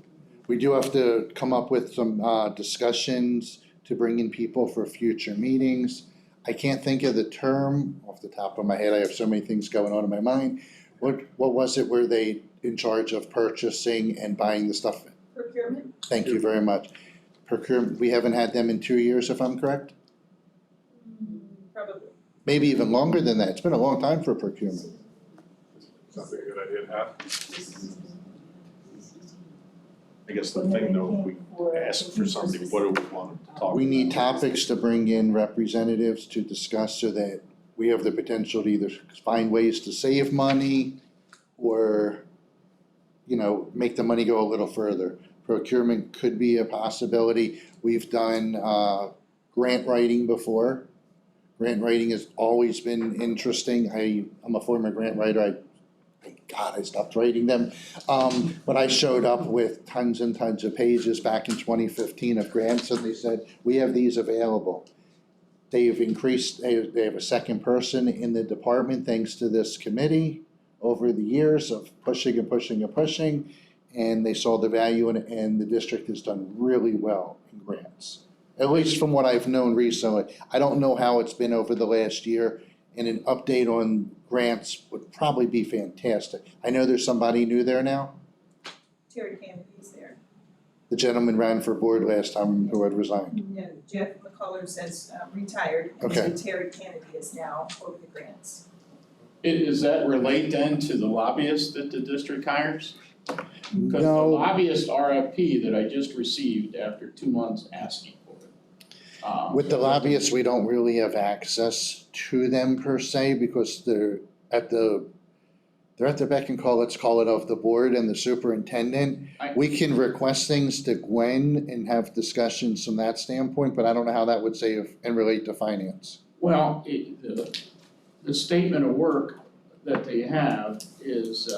We do have to come up with some discussions to bring in people for future meetings. I can't think of the term off the top of my head, I have so many things going on in my mind. What was it, were they in charge of purchasing and buying the stuff? Procurement? Thank you very much. Procurement, we haven't had them in 2 years, if I'm correct? Probably. Maybe even longer than that, it's been a long time for procurement. Sounds like a good idea to have. I guess the thing though, we ask for something, what do we want to talk about? We need topics to bring in representatives to discuss so that we have the potential to either find ways to save money or, make the money go a little further. Procurement could be a possibility. We've done grant writing before. Grant writing has always been interesting. I'm a former grant writer. Thank God I stopped writing them. But I showed up with tons and tons of pages back in 2015 of grants, and they said, we have these available. They've increased, they have a second person in the department thanks to this committee over the years of pushing and pushing and pushing. And they saw the value in it, and the district has done really well in grants. At least from what I've known recently. I don't know how it's been over the last year, and an update on grants would probably be fantastic. I know there's somebody new there now. Terry Kennedy's there. The gentleman ran for board last time who had resigned. No, Jeff McCullers has retired, and Okay. so Terry Kennedy is now over the grants. Does that relate then to the lobbyist that the district hires? Because the No. lobbyist RFP that I just received after 2 months asking for it. With the lobbyists, we don't really have access to them per se because they're at the they're at the beck and call, let's call it, of the board and the superintendent. We can request things to Gwen and have discussions from that standpoint, but I don't know how that would say and relate to finance. Well, the statement of work that they have is,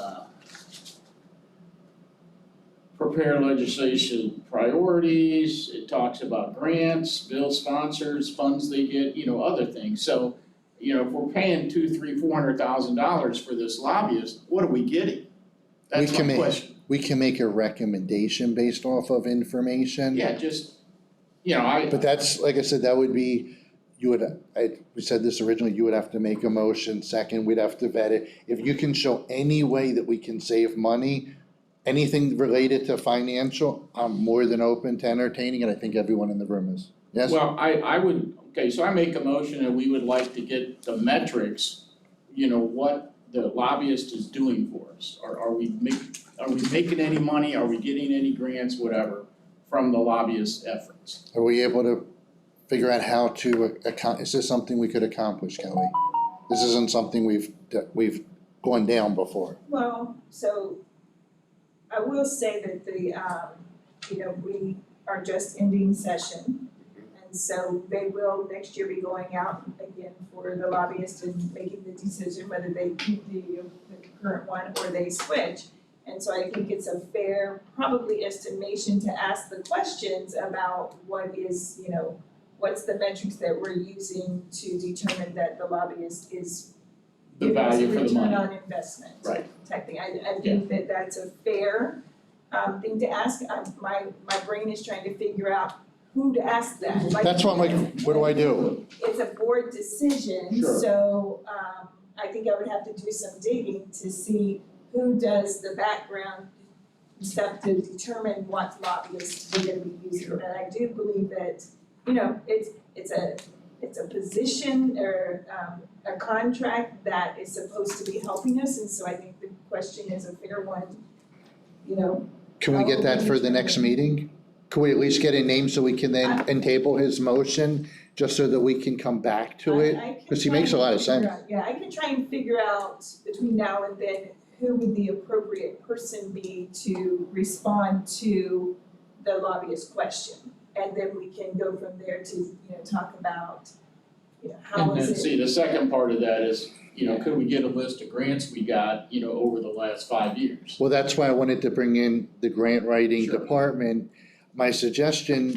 prepare legislation priorities, it talks about grants, bill sponsors, funds they get, other things. So, if we're paying $200,000-$400,000 for this lobbyist, what are we getting? That's my question. We can make a recommendation based off of information. Yeah, just, But that's, like I said, that would be, we said this originally, you would have to make a motion, second, we'd have to vet it. If you can show any way that we can save money, anything related to financial, I'm more than open to entertaining, and I think everyone in the room is. Yes? Well, I would, okay, so I make a motion and we would like to get the metrics, what the lobbyist is doing for us. Are we making any money, are we getting any grants, whatever, from the lobbyist efforts? Are we able to figure out how to, is this something we could accomplish, Kelly? This isn't something we've gone down before. Well, so I will say that we are just ending session. And so they will next year be going out again for the lobbyists and making the decision whether they keep the current one or they switch. And so I think it's a fair, probably estimation to ask the questions about what's the metrics that we're using to determine that the lobbyist is The giving us a value for the money. return on investment. Right. Type thing. I think that that's a fair thing to ask. My brain is trying to figure out who to ask that. That's what I'm like, what do I do? It's a board decision, Sure. So I think I would have to do some digging to see who does the background stuff to determine what lobbyists we're gonna be using. And I do believe that, it's a position or a contract that is supposed to be helping us, and so I think the question is a fair one, Can we get that for the next meeting? Can we at least get a name so we can then table his motion, just so that we can come back to it? I can Because he try makes a and lot of figure sense. out- Yeah, I can try and figure out between now and then who would the appropriate person be to respond to the lobbyist question. And then we can go from there to, talk about, how And is then, it. see, the second part of that is, could we get a list of grants we got, over the last 5 years? Well, that's why I wanted to bring in the grant writing Sure. department. My suggestion,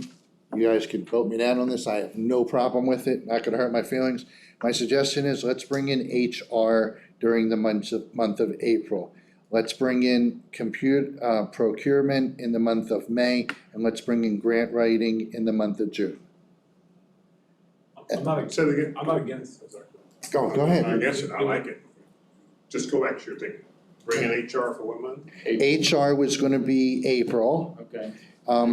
you guys can vote me down on this, I have no problem with it, not gonna hurt my feelings. My suggestion is, let's bring in HR during the month of April. Let's bring in procurement in the month of May, and let's bring in grant writing in the month of June. I'm not against it, sorry. Go ahead. I guess I like it. Just go back to your thinking. Bring in HR for 1 month? HR was gonna be April, Okay,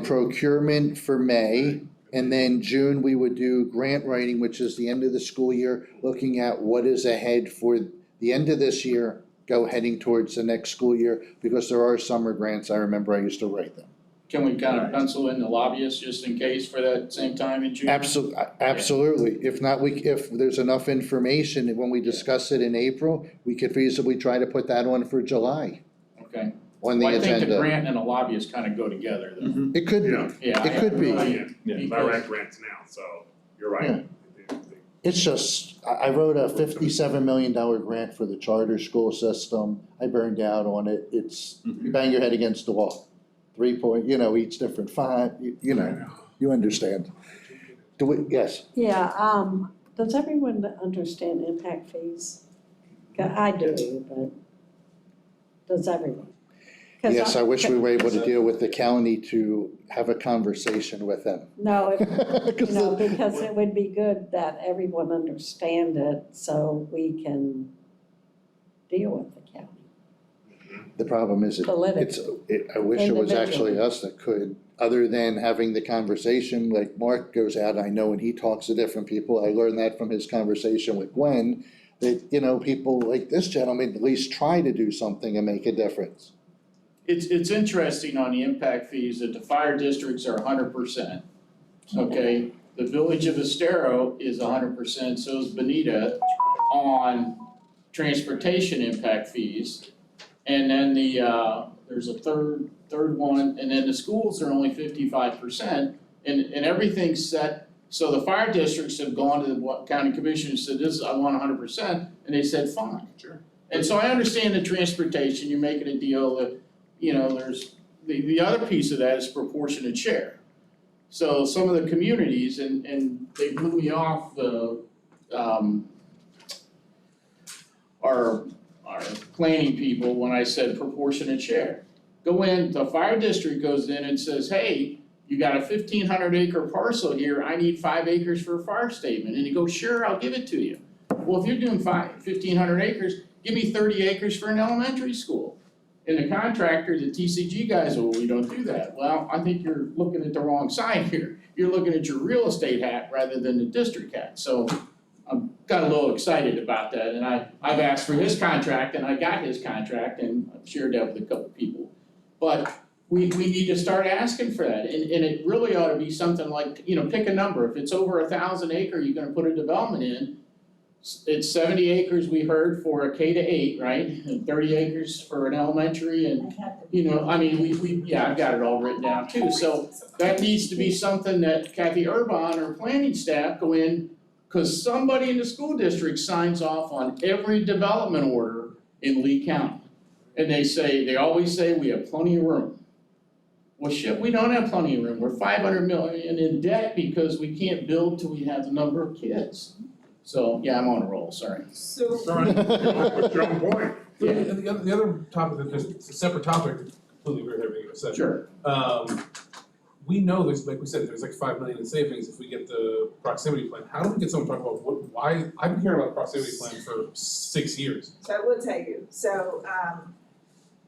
procurement for May, and then June, we would do grant writing, which is the end of the school year, looking at what is ahead for the end of this year, heading towards the next school year, because there are summer grants, I remember I used to write them. can we kind of pencil in the lobbyists just in case for that same time in June? Absolutely, if not, if there's enough information, when we discuss it in April, we could feasibly try to put that on for July, Okay, on the well, I think the agenda. grant and the lobbyist kind of go together though. It could be, Yeah. It could be. I write grants now, so you're right. it's just, I wrote a $57 million grant for the charter school system, I burned out on it, it's, you bang your head against the wall. 3 point, each different font, you understand. Yes, Yeah, does everyone understand impact fees? I do, but does everyone? 'Cause yes, I wish we were able to deal with the county to have a conversation with them. No, because it would be good that everyone understand it so we can deal with the county The problem is, politically. I wish it was actually us that could, other than having the conversation, like Mark goes out, I know, and he talks to different people, I learned that from his conversation with Gwen, that, people like this gentleman at least try to do something and make a difference. It's interesting on the impact fees that the fire districts are 100%. Okay, the village of Estero is 100%, so is Benita on transportation impact fees. And then there's a third one, and then the schools are only 55%, and everything's set. So the fire districts have gone to the county commission and said, I want 100%, and they said, fine. Sure. And so I understand the transportation, you're making a deal that, there's, the other piece of that is proportionate share. So some of the communities, and they blew me off, our planning people when I said proportionate share. Go in, the fire district goes in and says, hey, you got a 1,500 acre parcel here, I need 5 acres for a fire statement, and you go, sure, I'll give it to you. Well, if you're doing 1,500 acres, give me 30 acres for an elementary school. And the contractor, the TCG guys, well, we don't do that. Well, I think you're looking at the wrong side here. You're looking at your real estate hat rather than the district hat. So I got a little excited about that, and I've asked for his contract, and I got his contract, and I've shared that with a couple people. But we need to start asking for that, and it really ought to be something like, pick a number. If it's over 1,000 acre, you're gonna put a development in. It's 70 acres we heard for a K-8, right? And 30 acres for an elementary, and I've got it all written down too. So that needs to be something that Kathy Urban or planning staff go in, because somebody in the school district signs off on every development order in Lee County. And they always say, we have plenty of room. Well, shit, we don't have plenty of room. We're 500 million in debt because we can't build till we have the number of kids. So, yeah, I'm on a roll, sorry. So, Sorry, but you're on point. Yeah. The other topic, that just, it's a separate topic, completely agree with everything you said. Sure. We know there's, like we said, there's like 5 million in savings if we get the proximity plan. How do we get someone to talk about why, I've been hearing about the proximity plan for 6 years. so I will tell you,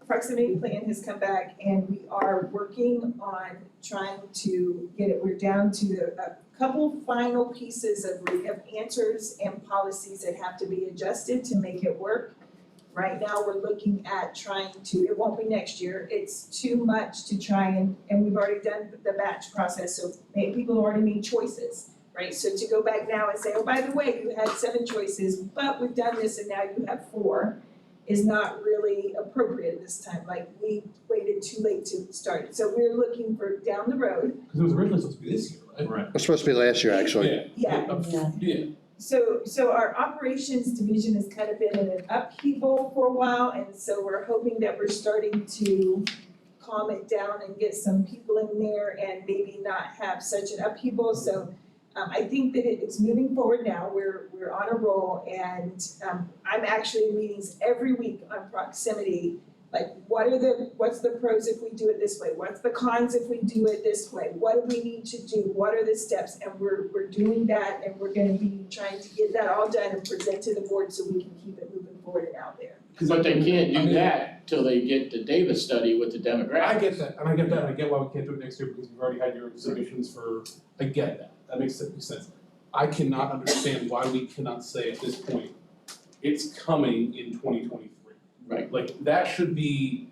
proximity plan has come back and we are working on trying to get it, we're down to a couple final pieces of answers and policies that have to be adjusted to make it work. Right now, we're looking at trying to, it won't be next year, it's too much to try and we've already done the batch process, so people already made choices, right? So to go back now and say, oh, by the way, you had 7 choices, but we've done this and now you have 4, is not really appropriate this time, like we waited too late to start it. So we're looking for down the road. Because it was originally supposed to be this year, right? Right. It was supposed to be last year, actually. Yeah. Yeah. So our operations division has kind of been in an upheaval for a while, and so we're hoping that we're starting to calm it down and get some people in there and maybe not have such an upheaval. So I think that it's moving forward now. We're on a roll, and I'm actually in meetings every week on proximity. Like, what's the pros if we do it this way? What's the cons if we do it this way? What do we need to do? What are the steps? And we're doing that, and we're gonna be trying to get that all done and present to the board so we can keep it moving forward and out there. But they can't do that till they get the Davis study with the demographics. I get that, and I get why we can't do it next year because we've already had your submissions for, I get that, that makes sense. I cannot understand why we cannot say at this point, it's coming in 2023. Right. Like, that should be,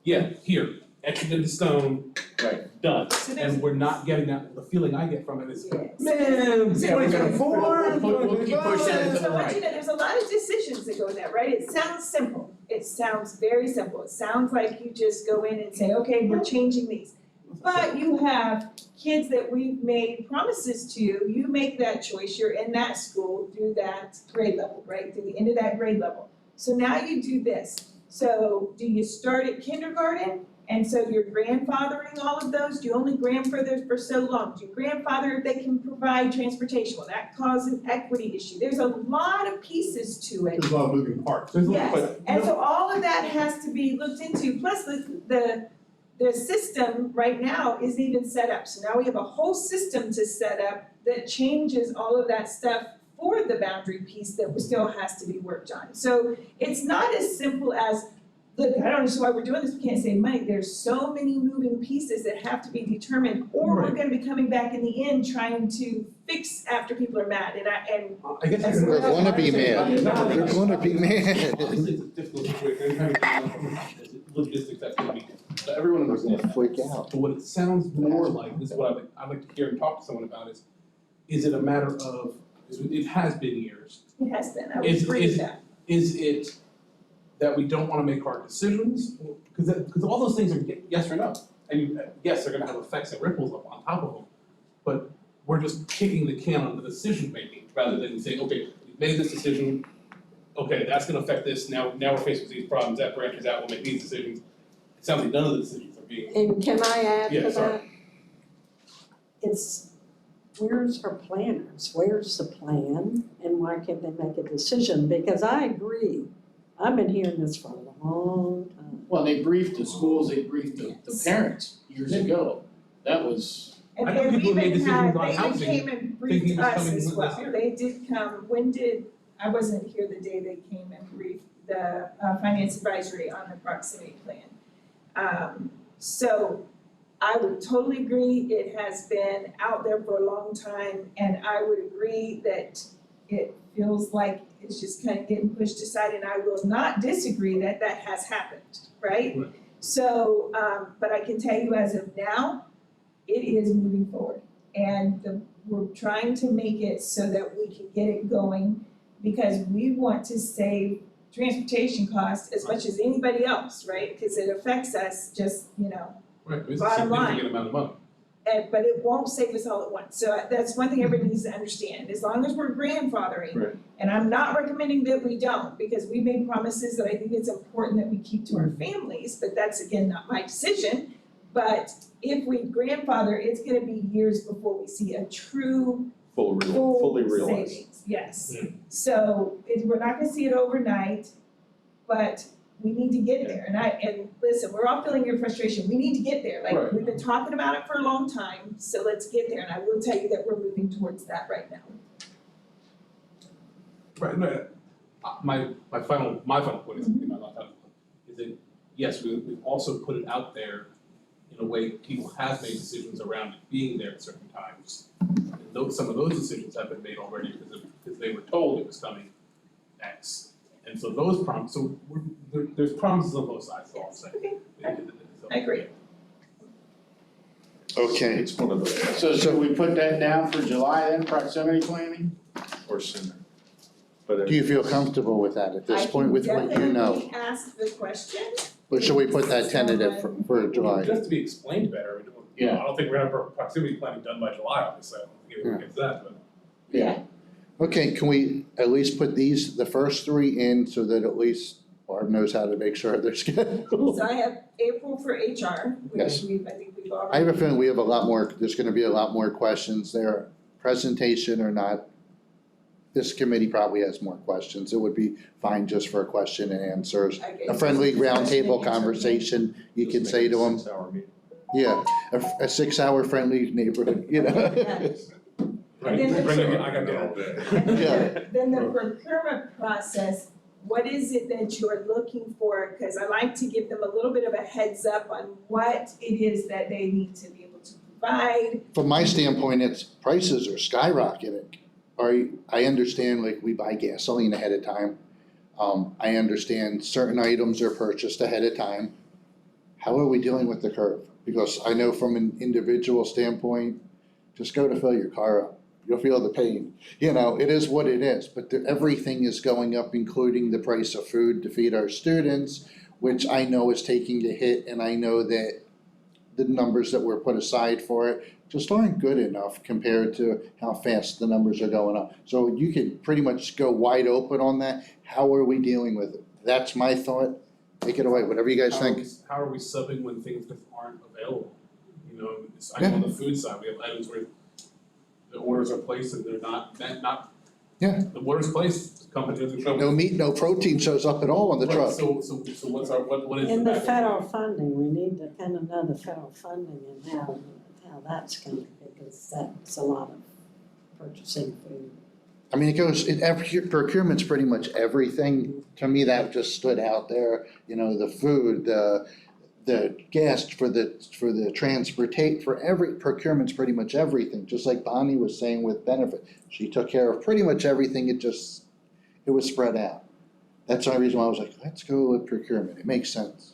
here, etched into stone, Right. done. So there's- And we're not getting that, the feeling I get from it is, Yes. man, Yeah, we're gonna- we'll keep pushing it to the So I want right. you to know, there's a lot of decisions that go in that, right? It sounds simple. It sounds very simple. It sounds like you just go in and say, okay, we're changing these. But you have kids that we've made promises to, you make that choice, you're in that school through that grade level, right? Through the end of that grade level. So now you do this. So do you start at kindergarten? And so you're grandfathering all of those? Do you only grandfather for so long? Do you grandfather if they can provide transportation? Well, that causes an equity issue. There's a lot of pieces to it. There's a lot of moving parts. Yes, and so all of that has to be looked into, plus the system right now isn't even set up. So now we have a whole system to set up that changes all of that stuff for the boundary piece that still has to be worked on. So it's not as simple as, look, I don't understand why we're doing this, we can't save money. There's so many moving pieces that have to be determined, or we're gonna be coming back in the end trying to fix after people are mad, I guess They're They're gonna be mad, they're gonna be mad. Obviously, it's a difficult situation, anytime you logistics activity, but everyone understands that. Freak out. But what it sounds more like, this is what I'd like to hear and talk to someone about is it a matter of, it has been years, it has been, I would Is- agree with is- that. is it that we don't wanna make hard decisions, because all those things are yes or no. And yes, they're gonna have effects and ripples up on top of them, but we're just kicking the can on the decision making, rather than saying, okay, we made this decision, okay, that's gonna affect this, now we're faced with these problems, that branches out, we'll make these decisions. It sounds like none of the decisions are being. And can I add to Yeah, that? sorry. It's, where's her planners? Where's the plan? And why can't they make a decision? Because I agree, I've been hearing this for a long time. Well, they briefed the schools, they briefed the parents years ago. That was, And I know then we people made even decisions had, on they even housing came and thinking briefed it was us coming as this well. year. They did come, I wasn't here the day they came and briefed the finance advisory on the proximity plan. So I would totally agree, it has been out there for a long time, and I would agree that it feels like it's just kind of getting pushed aside, and I will not disagree that that has happened, right? Right. So, but I can tell you as of now, it is moving forward. And we're trying to make it so that we can get it going, because we want to save transportation costs as much as anybody else, right? Because it affects us just, Right, it's a Bottom line. significant amount of money. but it won't save us all at once. So that's one thing everybody needs to understand, as long as we're grandfathering. Right. And I'm not recommending that we don't, because we made promises that I think it's important that we keep to our families, but that's again, not my decision. But if we grandfather, it's gonna be years before we see a true fully realized. savings, yes. Mm. So we're not gonna see it overnight, but we need to get there. And listen, we're all feeling your frustration, we need to get there, like, Right. we've been talking about it for a long time, so let's get there, and I will tell you that we're moving towards that right now. Right, no, my final point is, my last final point, is that, yes, we've also put it out there in a way people have made decisions around it being there at certain times. And some of those decisions have been made already because they were told it was coming X. And so those promises, there's promises on both sides, I'll say. Okay, So, I agree. Okay, It's one of those, so should we put that down for July then, proximity planning? or sooner. But do you feel comfortable with that at this point with what you know? I can definitely ask the question. Or should we put that tentative for July? Just to be explained better, Yeah. I don't think we're gonna have proximity planning done by July, obviously, I don't think it gets that, but. Yeah. Okay, can we at least put the first three in so that at least Barb knows how to make sure they're scheduled? So I have April for HR, Yes. which I think we've already. I have a feeling we have a lot more, there's gonna be a lot more questions there, presentation or not. This committee probably has more questions, it would be fine just for a question and answers. Okay, A so friendly it's a question roundtable and answer. conversation, you just can make say it to a them, 6-hour meeting. yeah, a 6-hour friendly neighborhood, you know? Right, And then bring it, I got all that. day. And Yeah. then the procurement process, what is it that you're looking for? Cause I like to give them a little bit of a heads up on what it is that they need to be able to provide. From my standpoint, it's prices are skyrocketing. I understand, like, we buy gasoline ahead of time. I understand certain items are purchased ahead of time. How are we dealing with the curve? Because I know from an individual standpoint, just go to fill your car up. You'll feel the pain. It is what it is, but everything is going up, including the price of food to feed our students, which I know is taking a hit, and I know that the numbers that were put aside for it just aren't good enough compared to how fast the numbers are going up. So you could pretty much go wide open on that. How are we dealing with it? That's my thought. Take it away, whatever you guys think. How are we subbing when things just aren't available? I know on the food side, we have items where the orders are placed and they're not. Yeah. The order's placed, the company doesn't show. No meat, no protein shows up at all on the Right, truck. So what's what is the In the back- federal funding, we need to kind of know the federal funding and how that's going, because that's a lot of purchasing food. I mean, procurement's pretty much everything. To me, that just stood out there. The food, the gas for the transportation, for every procurement's pretty much everything. Just like Bonnie was saying with benefit, she took care of pretty much everything. It was spread out. That's the only reason why I was like, let's go with procurement. It makes sense.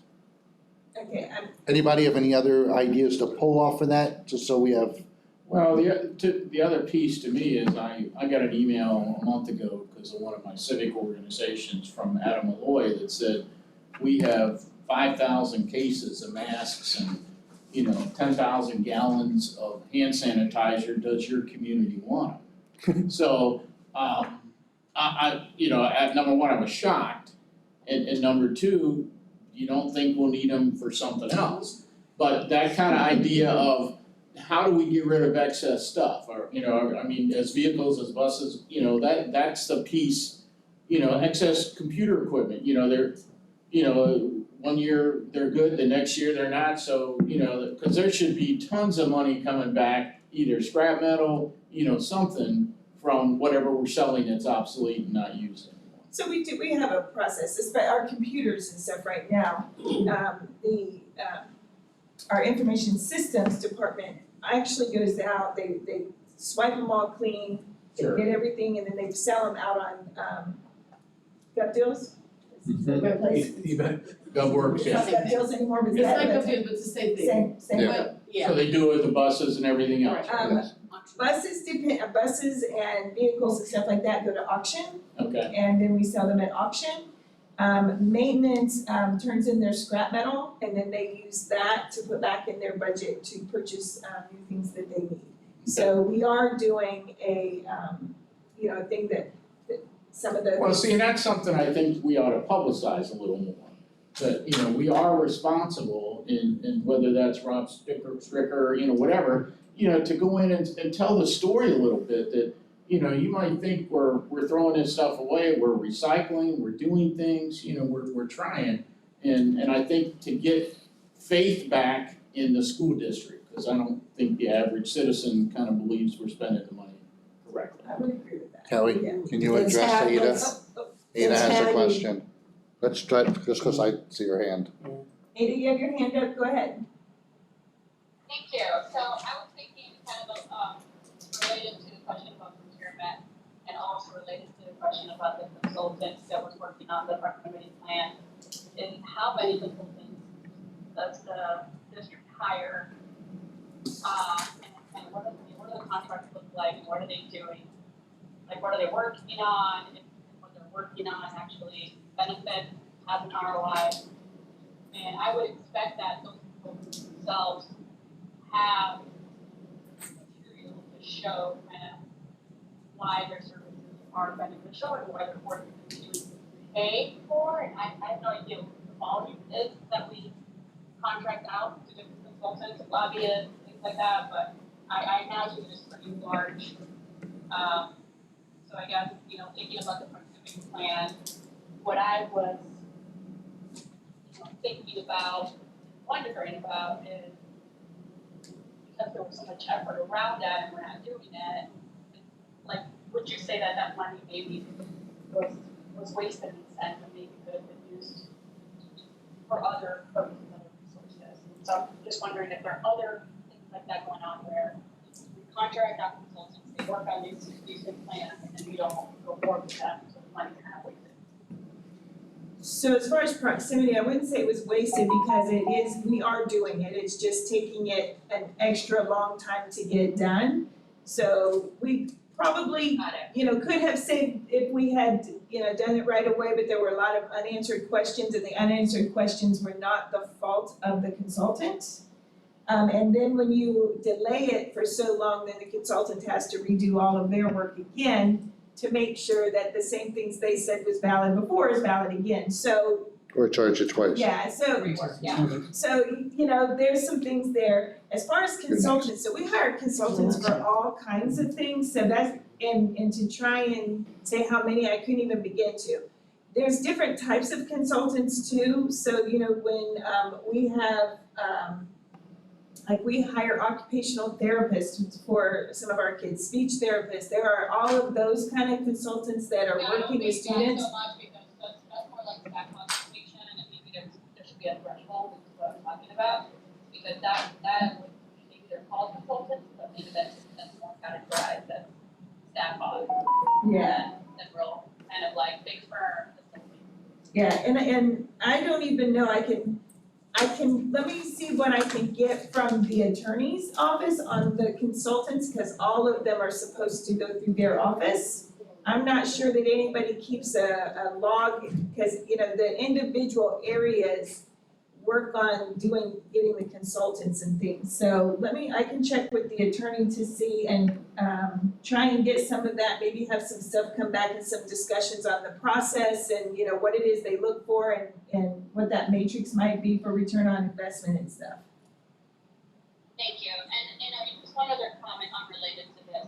Okay, Anybody have any other ideas to pull off of that, just so we have? Well, the other piece to me is I got an email a month ago because of one of my civic organizations from Adam Malloy that said, we have 5,000 cases of masks and, 10,000 gallons of hand sanitizer, does your community want them? So, at number one, I was shocked, and number two, you don't think we'll need them for something else. But that kind of idea of how do we get rid of excess stuff, or, as vehicles, as buses, that's the piece, excess computer equipment, one year they're good, the next year they're not, so, cause there should be tons of money coming back, either scrap metal, something from whatever we're selling that's obsolete and not used anymore. So we have a process, our computers and stuff right now, our information systems department actually goes out, they swipe them all clean, they Sure. get everything, and then they sell them out on, gut deals? Good place. GovWorks, yeah. Not gut deals anymore, but It's that, like but a bit, but it's the same thing. same, Yeah. But, yeah. So they do it with the buses and everything else. Um, buses and vehicles and stuff like that go to auction, Okay, and then we sell them at auction. Maintenance, turns in their scrap metal, and then they use that to put back in their budget to purchase, new things that they need. So we are doing a thing that some of the. well, see, and that's something I think we ought to publicize a little more. That, we are responsible in whether that's Rob Stricker, whatever, to go in and tell the story a little bit that, you might think we're throwing this stuff away, we're recycling, we're doing things, we're trying. And I think to get faith back in the school district, because I don't think the average citizen kind of believes we're spending the money correctly. I would agree with that. Kelly, Yeah. can you Let's address have- Ada? let's- Ada let's has have a you- question. Let's try, just cause I see your hand. Ada, you have your hand up, go ahead. Thank you. So I was thinking kind of, related to the question about procurement and also related to the question about the consultants that was working on the recommended plan. And how many consultants does the district hire? And what do the contracts look like, and what are they doing? Like, what are they working on, if what they're working on actually benefit, has an ROI? And I would expect that those consultants themselves have material to show kind of why their services are beneficial and why they're worth to pay for. And I have no idea what the volume is that we contract out to different consultants, lobbyists, things like that, but I imagine it's pretty large. So I guess, thinking about the proximity plan, what I was thinking about, wondering about is, because there was so much effort around that and we're not doing it, like, would you say that money maybe was wasted in a sense and maybe could have been used for other purposes, other resources? So I'm just wondering if there are other things like that going on where we contract out consultants, they work on these plans, and then we don't go forward with that, so the money's kind of wasted. So as far as proximity, I wouldn't say it was wasted because we are doing it, it's just taking it an extra long time to get done. So we probably, Got it. could have saved if we had, done it right away, but there were a lot of unanswered questions, and the unanswered questions were not the fault of the consultant. And then when you delay it for so long, then the consultant has to redo all of their work again to make sure that the same things they said was valid before is valid again. So, Or charge it twice. yeah, so, there's some things there. As far as consultants, so we hire consultants for all kinds of things, so that's, and to try and say how many, I couldn't even begin to. There's different types of consultants too, so, when, we have, like we hire occupational therapists for some of our kids, speech therapists, there are all of those kind of consultants that are working with students. I don't think that's so much because that's more like staff compensation, and maybe there should be a threshold, which is what I'm talking about. Because that would, maybe they're called consultants, but maybe that's more categorized as staff aug. Yeah. Than real kind of like big firm. Yeah, and I don't even know, I can, let me see what I can get from the attorney's office on the consultants, cause all of them are supposed to go through their office. I'm not sure that anybody keeps a log, because, you know, the individual areas work on getting the consultants and things. So I can check with the attorney to see and, try and get some of that, maybe have some stuff come back and some discussions on the process and, you know, what it is they look for and what that matrix might be for return on investment and stuff. Thank you, and just one other comment unrelated to this,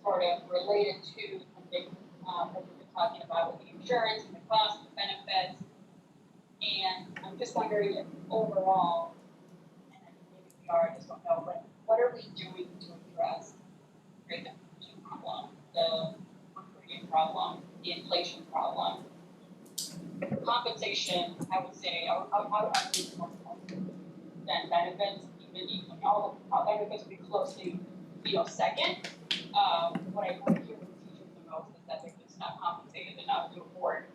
sort of related to something that we've been talking about with the insurance and the cost, the benefits. And I'm just wondering if overall, and maybe we are, I just don't know, but what are we doing to address the great depression problem, the recruiting problem, the inflation problem? Compensation, I would say, I would argue more important than benefits, even all benefits would be closely, second. What I hear from teachers the most is that they're just not compensated enough to afford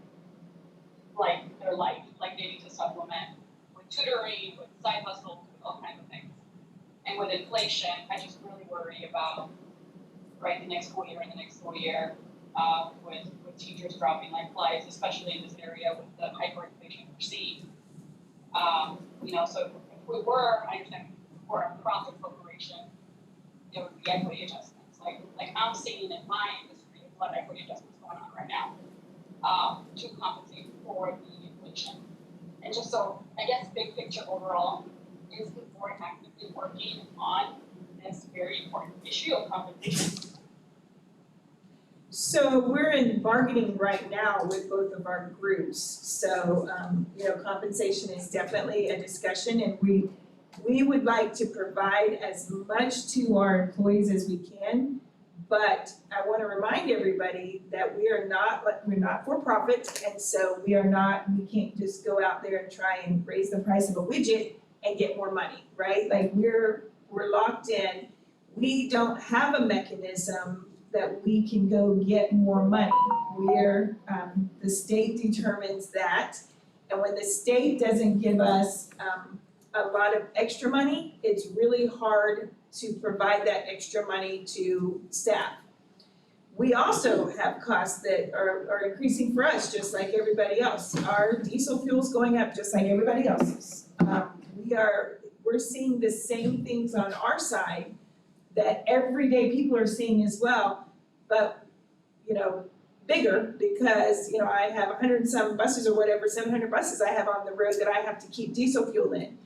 their life, like they need to supplement with tutoring, with side hustles, with all kinds of things. And with inflation, I just really worry about, the next school year and the next school year, with teachers dropping like flies, especially in this area with the hyperinflation we're seeing. So if we were, I understand, we're a profit corporation, there would be equity adjustments. Like I'm seeing in my industry, a lot of equity adjustments going on right now, to compensate for the inflation. And just so, I guess, big picture overall, is the board actively working on this very important issue of compensation? So we're in bargaining right now with both of our groups. So, compensation is definitely a discussion, and we would like to provide as much to our employees as we can. But I want to remind everybody that we're not for profit, and so we can't just go out there and try and raise the price of a widget and get more money, right? Like we're locked in. We don't have a mechanism that we can go get more money. The state determines that, and when the state doesn't give us a lot of extra money, it's really hard to provide that extra money to staff. We also have costs that are increasing for us, just like everybody else. Our diesel fuel's going up just like everybody else's. We're seeing the same things on our side that everyday people are seeing as well, but bigger, because I have 100 and some buses or whatever, 700 buses I have on the road that I have to keep diesel fuel in.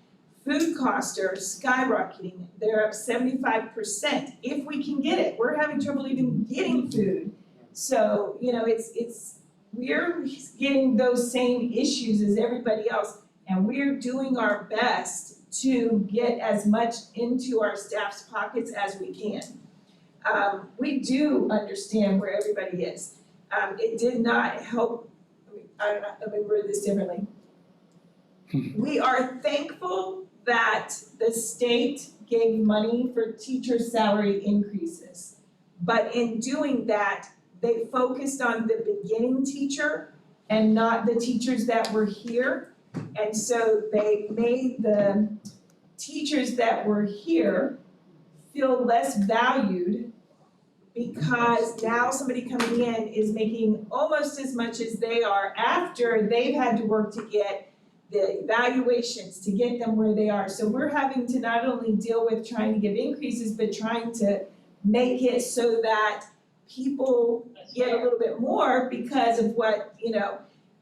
Food costs are skyrocketing. They're up 75% if we can get it. We're having trouble even getting food. So, we're getting those same issues as everybody else, and we're doing our best to get as much into our staff's pockets as we can. We do understand where everybody is. It did not help, let me word this differently. We are thankful that the state gave money for teacher salary increases. But in doing that, they focused on the beginning teacher and not the teachers that were here. And so they made the teachers that were here feel less valued, because now somebody coming in is making almost as much as they are after they've had to work to get the evaluations to get them where they are. So we're having to not only deal with trying to give increases, but trying to make it so that people get a little bit more because of what,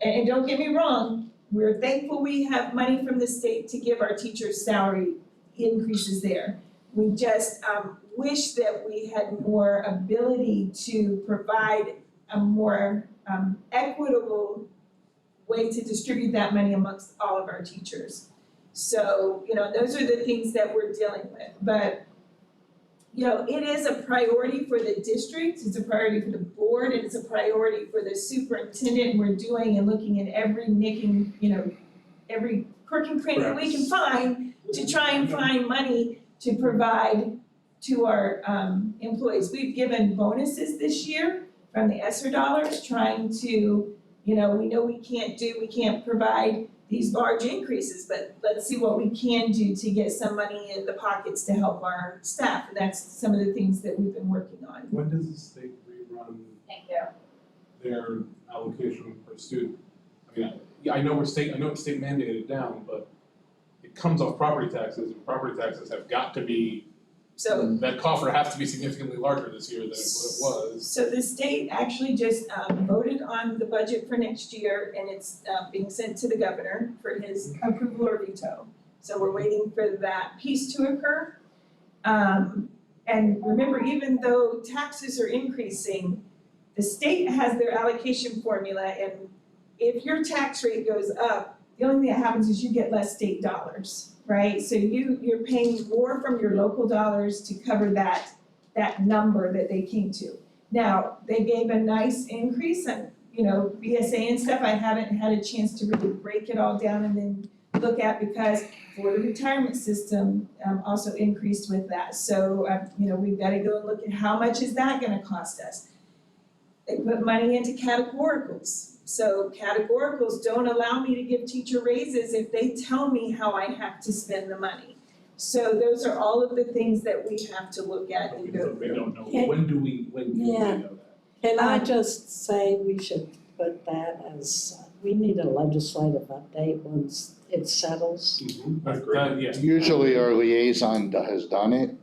and don't get me wrong, we're thankful we have money from the state to give our teachers salary increases there. We just wish that we had more ability to provide a more equitable way to distribute that money amongst all of our teachers. So, those are the things that we're dealing with. But, it is a priority for the district, it's a priority for the board, and it's a priority for the superintendent. We're doing and looking at every every crook and cranny we can find to try and find money to provide to our employees. We've given bonuses this year from the ESSER dollars, trying to, we know we can't provide these large increases, but let's see what we can do to get some money in the pockets to help our staff. And that's some of the things that we've been working on. When does the state rerun Thank you. their allocation per student. I mean, yeah, I know it's state mandated down, but it comes off property taxes, and property taxes have got to be, So that coffer has to be significantly larger this year than it was. So the state actually just voted on the budget for next year, and it's being sent to the governor for his approval or veto. So we're waiting for that piece to occur. And remember, even though taxes are increasing, the state has their allocation formula, and if your tax rate goes up, the only thing that happens is you get less state dollars, right? So you're paying more from your local dollars to cover that number that they came to. Now, they gave a nice increase on, BSA and stuff. I haven't had a chance to really break it all down and then look at, because Florida retirement system also increased with that. So, we've got to go and look at how much is that gonna cost us. They put money into categoricals. So categoricals don't allow me to give teacher raises if they tell me how I have to spend the money. So those are all of the things that we have to look at and go We through. don't know, when do we know that? Can I just say we should put that as, we need a legislative update once it settles. That's great. Yes. Usually our liaison has done it.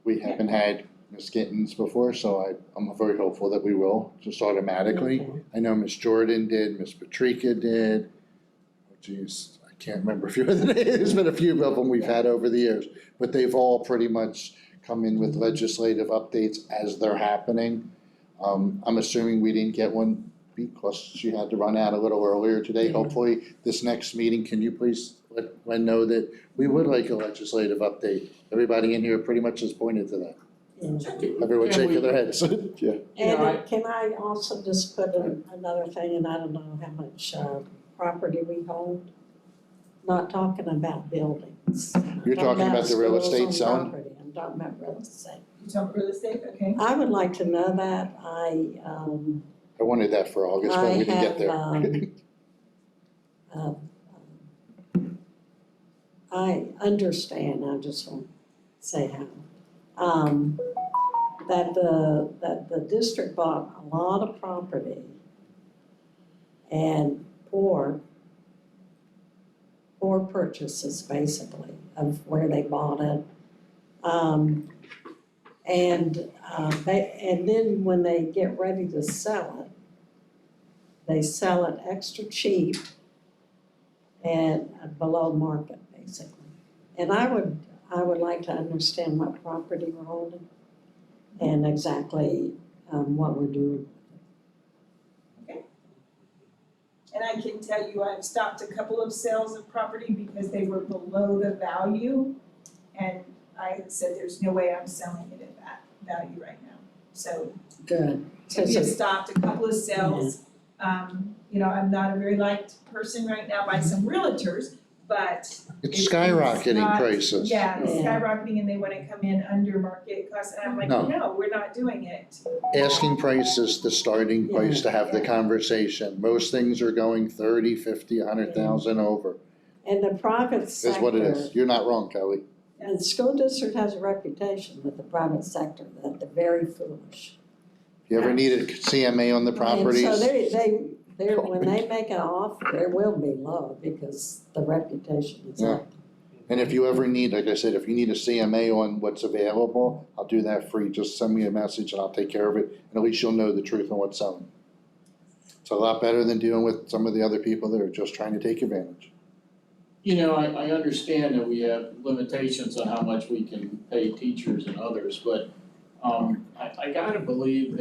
We haven't had Ms. Gittens before, so I'm very hopeful that we will, just automatically. Okay. I know Ms. Jordan did, Ms. Patrica did. Oh, geez, I can't remember a few of the names, there's been a few of them we've had over the years. But they've all pretty much come in with legislative updates as they're happening. I'm assuming we didn't get one because she had to run out a little earlier today. Yeah. Hopefully, this next meeting, can you please let Gwen know that we would like a legislative update? Everybody in here pretty much has pointed to that. Everyone Can shaking we- their heads, yeah. And can I also just put in another thing, and I don't know how much property we hold? Not talking about buildings. You're talking about the real estate schools zone? on property. I'm talking about real estate. You talk real estate, okay? I would like to know that. I wanted that for August, but we didn't get there. I understand, I just won't say how. That the district bought a lot of property and poor purchases basically of where they bought it. And then when they get ready to sell it, they sell it extra cheap and below market basically. And I would like to understand what property we're holding and exactly what we're doing. And I can tell you, I've stopped a couple of sales of property because they were below the value. And I said, there's no way I'm selling it at that value right now. So Good. we have stopped a couple of sales. I'm not a very liked person right now by some realtors, but It's skyrocketing not- prices. yeah, it's Yeah. skyrocketing and they wanna come in under market cost. And I'm like, No. no, we're not doing it. Asking price is the starting place to have the conversation. Most things are going 30, 50, 100,000 over. And the private Is sector. what it is. You're not wrong, Kelly. And the school district has a reputation with the private sector that they're very foolish. If you ever need a CMA on the properties, And so they're, when they make an offer, there will be low because the reputation is Yeah. up. and if you ever need, like I said, if you need a CMA on what's available, I'll do that free. Just send me a message and I'll take care of it. And at least you'll know the truth on what's selling. It's a lot better than dealing with some of the other people that are just trying to take advantage. I understand that we have limitations on how much we can pay teachers and others, but I gotta believe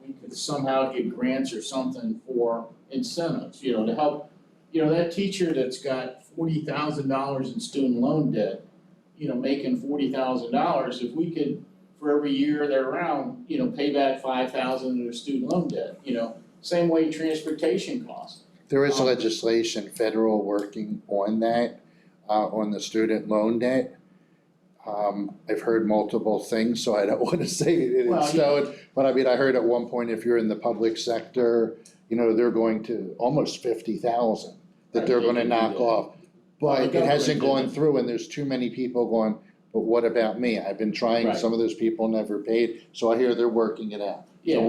we could somehow get grants or something for incentives, to help, that teacher that's got $40,000 in student loan debt, making $40,000, if we could, for every year they're around, pay back $5,000 of their student loan debt, same way transportation costs. There is legislation, federal, working on that, on the student loan debt. I've heard multiple things, so I don't wanna say it in Well, stone, but I mean, I heard at one point, if you're in the public sector, they're going to almost 50,000 that Right, they're they gonna can do knock that. off. Well, But the it hasn't government gone did. through and there's too many people going, but what about me? I've been trying, Right. some of those people never paid, so I hear they're working it out. Yeah,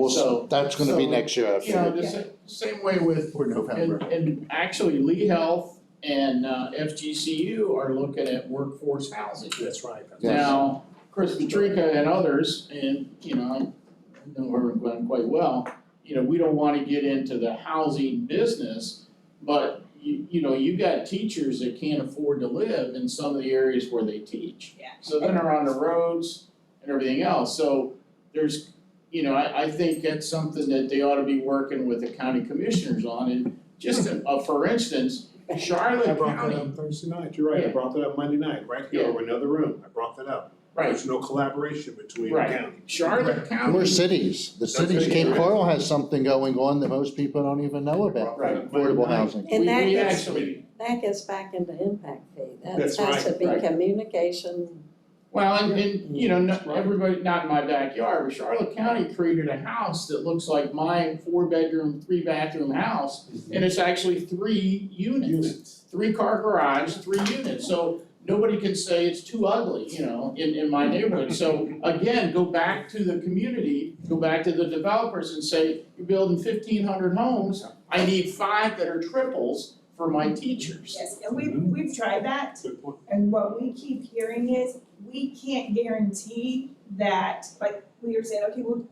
That's gonna be so, next year, I you know, figure, the same way with, or November. and actually Lee Health and FGCU are looking at workforce housing. That's right. Yes. Now, Chris Patrica and others, and you know, I know her and Glenn quite well, you know, we don't wanna get into the housing business, but you know, you got teachers that can't afford to live in some of the areas where they teach. Yeah. So then they're on the roads and everything else, so there's, you know, I think that's something that they ought to be working with the county commissioners on, and just for instance, Charlotte I brought that County, up Thursday night, you're right, I Yeah. brought that up Monday night, right here, Yeah. or another room, I brought that up. right, There's no collaboration between the Right. counties. Charlotte County. Or cities, the cities, Okay. Cape Coral has something going on that most people don't even know about, Right. affordable housing. And that We gets, actually, that gets back into impact fee. That That's has to right, be right. communication. well, and you know, That's right. everybody, not in my backyard, but Charlotte County created a house that looks like my 4-bedroom, 3-bathroom house, and it's actually 3 units. 3-car garage, 3 units, so nobody can say it's too ugly, you know, in my neighborhood. So again, go back to the community, go back to the developers and say, you're building 1,500 homes, I need 5 that are triples for my teachers. Yes, and we've tried that, Good point. and what we keep hearing is, we can't guarantee that, like, we were saying, okay, we'll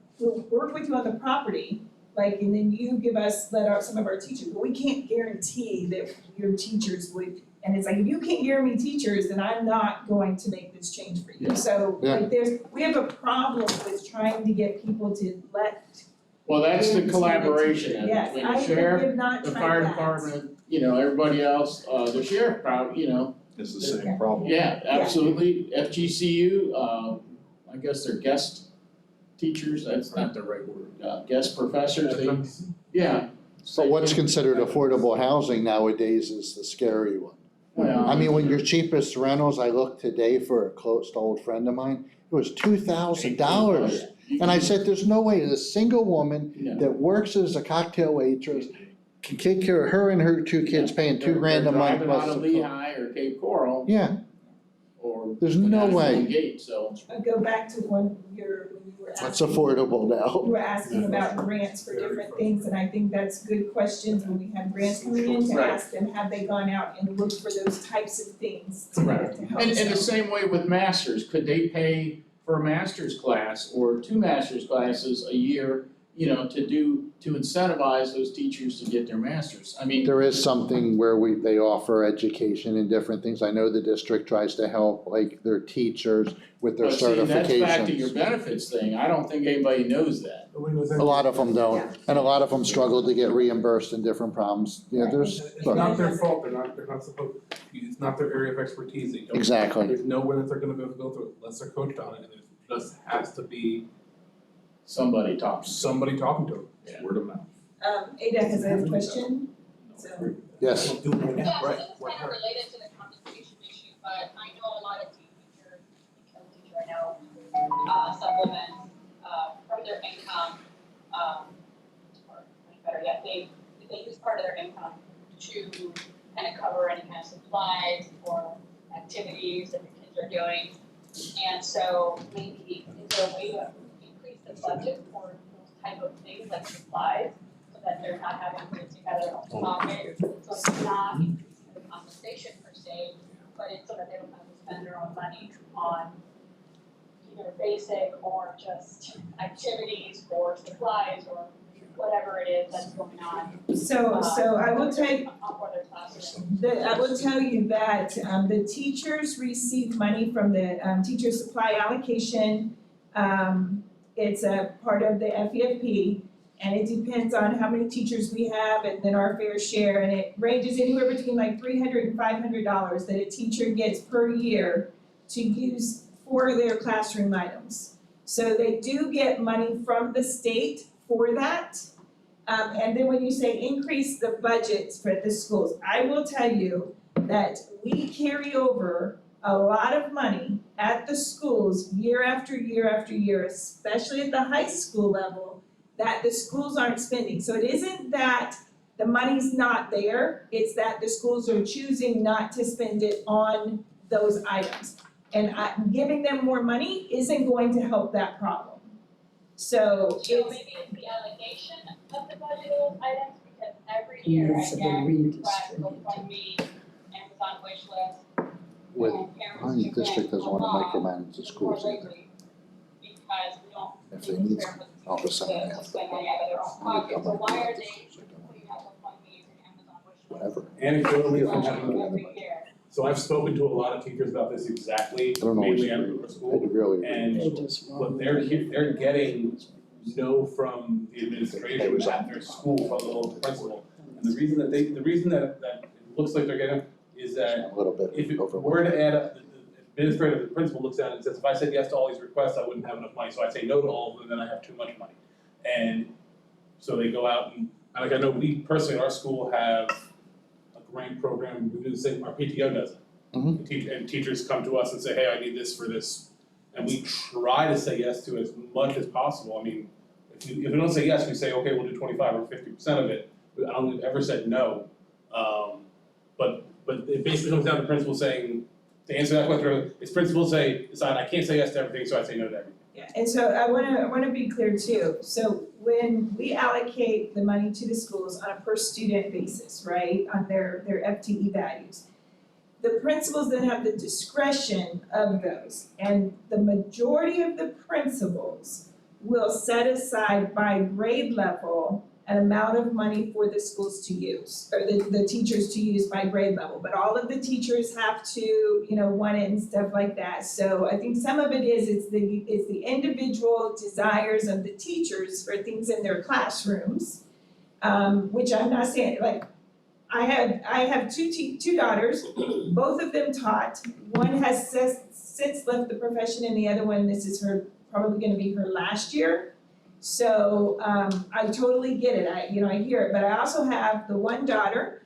work with you on the property, like, and then you give us, some of our teachers, but we can't guarantee that your teachers would, and it's like, if you can't guarantee teachers, then I'm not going to make this change for you. Yeah. So, Yeah. like, we have a problem with trying to get people to let. Well, that's the collaboration Yes, between the I sheriff, have not the tried fire that. department, you know, everybody else, the sheriff probably, you know, It's the same problem. yeah, absolutely, FGCU, I guess they're guest teachers, that's not the right word, guest professors, yeah. But what's considered affordable housing nowadays is the scary one. Well, I mean, when your cheapest rentals, I looked today for a close old friend of mine, it was $2,000. And I said, there's no way a single woman No. that works as a cocktail waitress can take care of her and her 2 kids paying $2,000 a month They're plus. driving out of the cost. Lehigh or Cape Coral Yeah, or. There's no way. National Gate, so. I go back to when you were it's asking. affordable now. You were asking about grants for different things, and I think that's good questions when we have grants coming in, to Right. ask them, have they gone out and looked for those types of things to Right. help. And the them? same way with masters, could they pay for a master's class or 2 master's classes a year, you know, to incentivize those teachers to get their masters? I mean, There is something where they offer education and different things. I know the district tries to help like their teachers with their but see, that's back to your certifications. benefits thing, I don't think anybody knows that. A lot of them don't, and a lot of them struggle to get reimbursed in different problems. Yeah, there's, It's not their fault, they're not supposed, it's not their area of expertise, they don't. exactly. There's no way that they're gonna be able to go through it unless they're coached on it, and it just has to be Somebody talks. somebody talking to them. Yeah. Word of mouth. Ada has a question, so. Yes. Yeah, so this is kind of related to the compensation issue, but I know a lot of teachers, I know, supplements, from their income, or better yet, they use part of their income to kind of cover any kind of supplies or activities that the kids are doing. And so maybe is there a way to increase the budget for those type of things like supplies, so that they're not having to take out their own pocket, so it's not increasing the compensation per se, but it's so that they don't have to spend their own money on either basic or just activities or supplies or whatever it is that's going on. So I will take, Or their classroom. I will tell you that the teachers receive money from the teacher supply allocation. It's a part of the FEFP, and it depends on how many teachers we have and then our fair share, and it ranges anywhere between like $300 and $500 that a teacher gets per year to use for their classroom items. So they do get money from the state for that. And then when you say increase the budgets for the schools, I will tell you that we carry over a lot of money at the schools year after year after year, especially at the high school level, that the schools aren't spending. So it isn't that the money's not there, it's that the schools are choosing not to spend it on those items. And giving them more money isn't going to help that problem. So So it's, maybe it's the allocation of the budgeted items, because every year I Needs to be get requests, redistributed. GoFundMe, Amazon wish list, With, and parents the who district can doesn't wanna apply micromanage the schools more either. lately, because we don't If think they need it's fair for the all of a teachers sudden they to have to spend money out of their own pocket, so why are they Like, putting out GoFundMes and Amazon wish lists? whatever. Anecdotally, from Yeah. having, Every year. so I've spoken to a lot of teachers about this exactly, I don't always mainly at agree. Hooper I School. really. And They just what won't. they're getting no from the They administration was at their school, from the local principal. And the reason that that it looks like they're getting is that A little bit if it over. were to add up, the administrator, the principal looks at it and says, if I said yes to all these requests, I wouldn't have enough money, so I say no to all of them, then I have too much money. And so they go out and like I know we personally, our school have a grant program, we do the same, our PTO does it. Mhm. And teachers come to us and say, hey, I need this for this, and we try to say yes to as much as possible. I mean, if we don't say yes, we say, okay, we'll do 25 or 50% of it. I don't think we've ever said no. But it basically comes down to principal saying, to answer that question, it's principal decide, I can't say yes to everything, so I say no to everything. yeah, and so I wanna be clear too. So when we allocate the money to the schools on a per student basis, right, on their FTE values, the principals then have the discretion of those, and the majority of the principals will set aside by grade level an amount of money for the schools to use, or the teachers to use by grade level. But all of the teachers have to, want it and stuff like that. So I think some of it is, it's the individual desires of the teachers for things in their classrooms, which I'm not saying, like, I have two daughters, both of them taught. One has since left the profession, and the other one, this is probably gonna be her last year. So, I totally get it, I hear it, but I also have the one daughter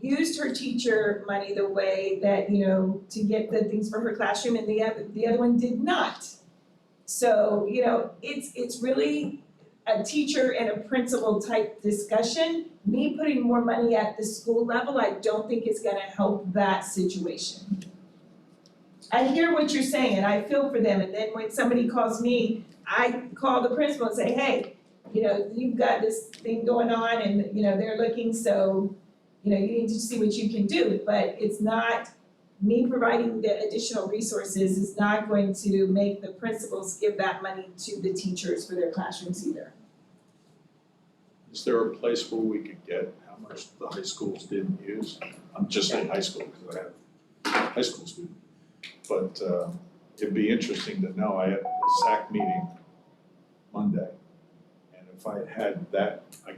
used her teacher money the way that, to get the things for her classroom, and the other one did not. So, it's really a teacher and a principal type discussion. Me putting more money at the school level, I don't think is gonna help that situation. I hear what you're saying, and I feel for them, and then when somebody calls me, I call the principal and say, hey, you've got this thing going on, and, they're looking, so, you need to see what you can do, but it's not, me providing the additional resources is not going to make the principals give that money to the teachers for their classrooms either. Is there a place where we could get how much the high schools didn't use? I'm just saying high school because I have a high school student. But it'd be interesting to know. I had a FAC meeting Monday. And if I had that, I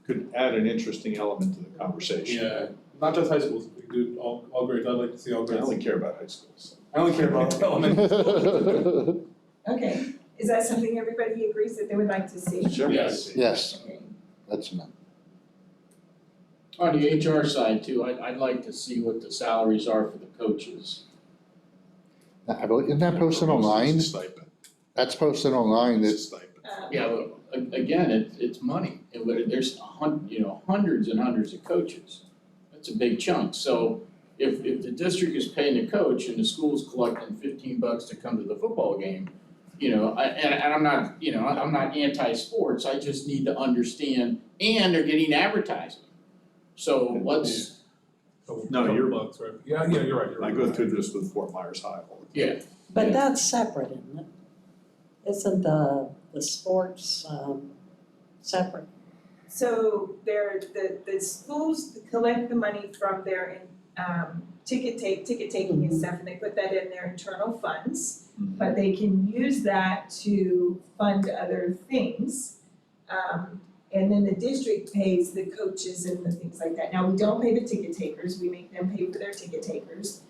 could add an interesting element to the conversation. Yeah, not just high schools, we do all grades, I'd like to see all I grades. only care about high schools. I only care about elementary. Okay, is that something everybody agrees that they would like to see? Sure. Yes. Yes, Okay. that's enough. On the HR side too, I'd like to see what the salaries are for the coaches. Isn't that posted online? It's a stipend. That's posted online, It's a it's, stipend. Yeah, but again, it's money, there's hundreds and hundreds of coaches. That's a big chunk, so if the district is paying the coach and the school's collecting $15 to come to the football game, and I'm not, I'm not anti-sports, I just need to understand, and they're getting advertising. So let's, No, you're- bucks, right? Yeah, you're right, I go through this with Fort Myers High all the time. yeah, But that's separate, isn't it? Isn't the sports, separate? So the schools collect the money from their ticket taking and stuff, and they put that in their internal funds. But they can use that to fund other things. And then the district pays the coaches and the things like that. Now, we don't pay the ticket takers, we make them pay for their ticket takers.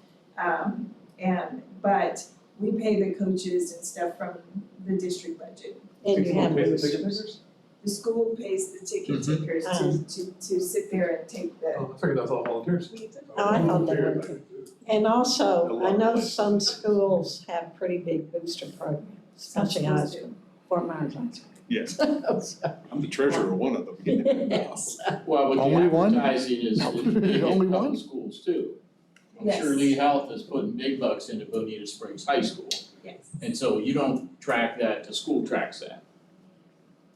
But we pay the coaches and stuff from the district budget. And you have, The school pays the ticket takers to sit there and take the. Oh, I figured that was all volunteers. oh, I thought they were too. And also, A I lot of know places. some schools have pretty big booster programs, especially high school, Fort Myers High School. Yes, So, I'm the treasurer of one of them. yes. well, but the Only one? advertising is No, big in only public one? schools too. I'm sure Yes. Lee Health is putting big bucks into Bonita Springs High School. Yes. And so you don't track that, the school tracks that.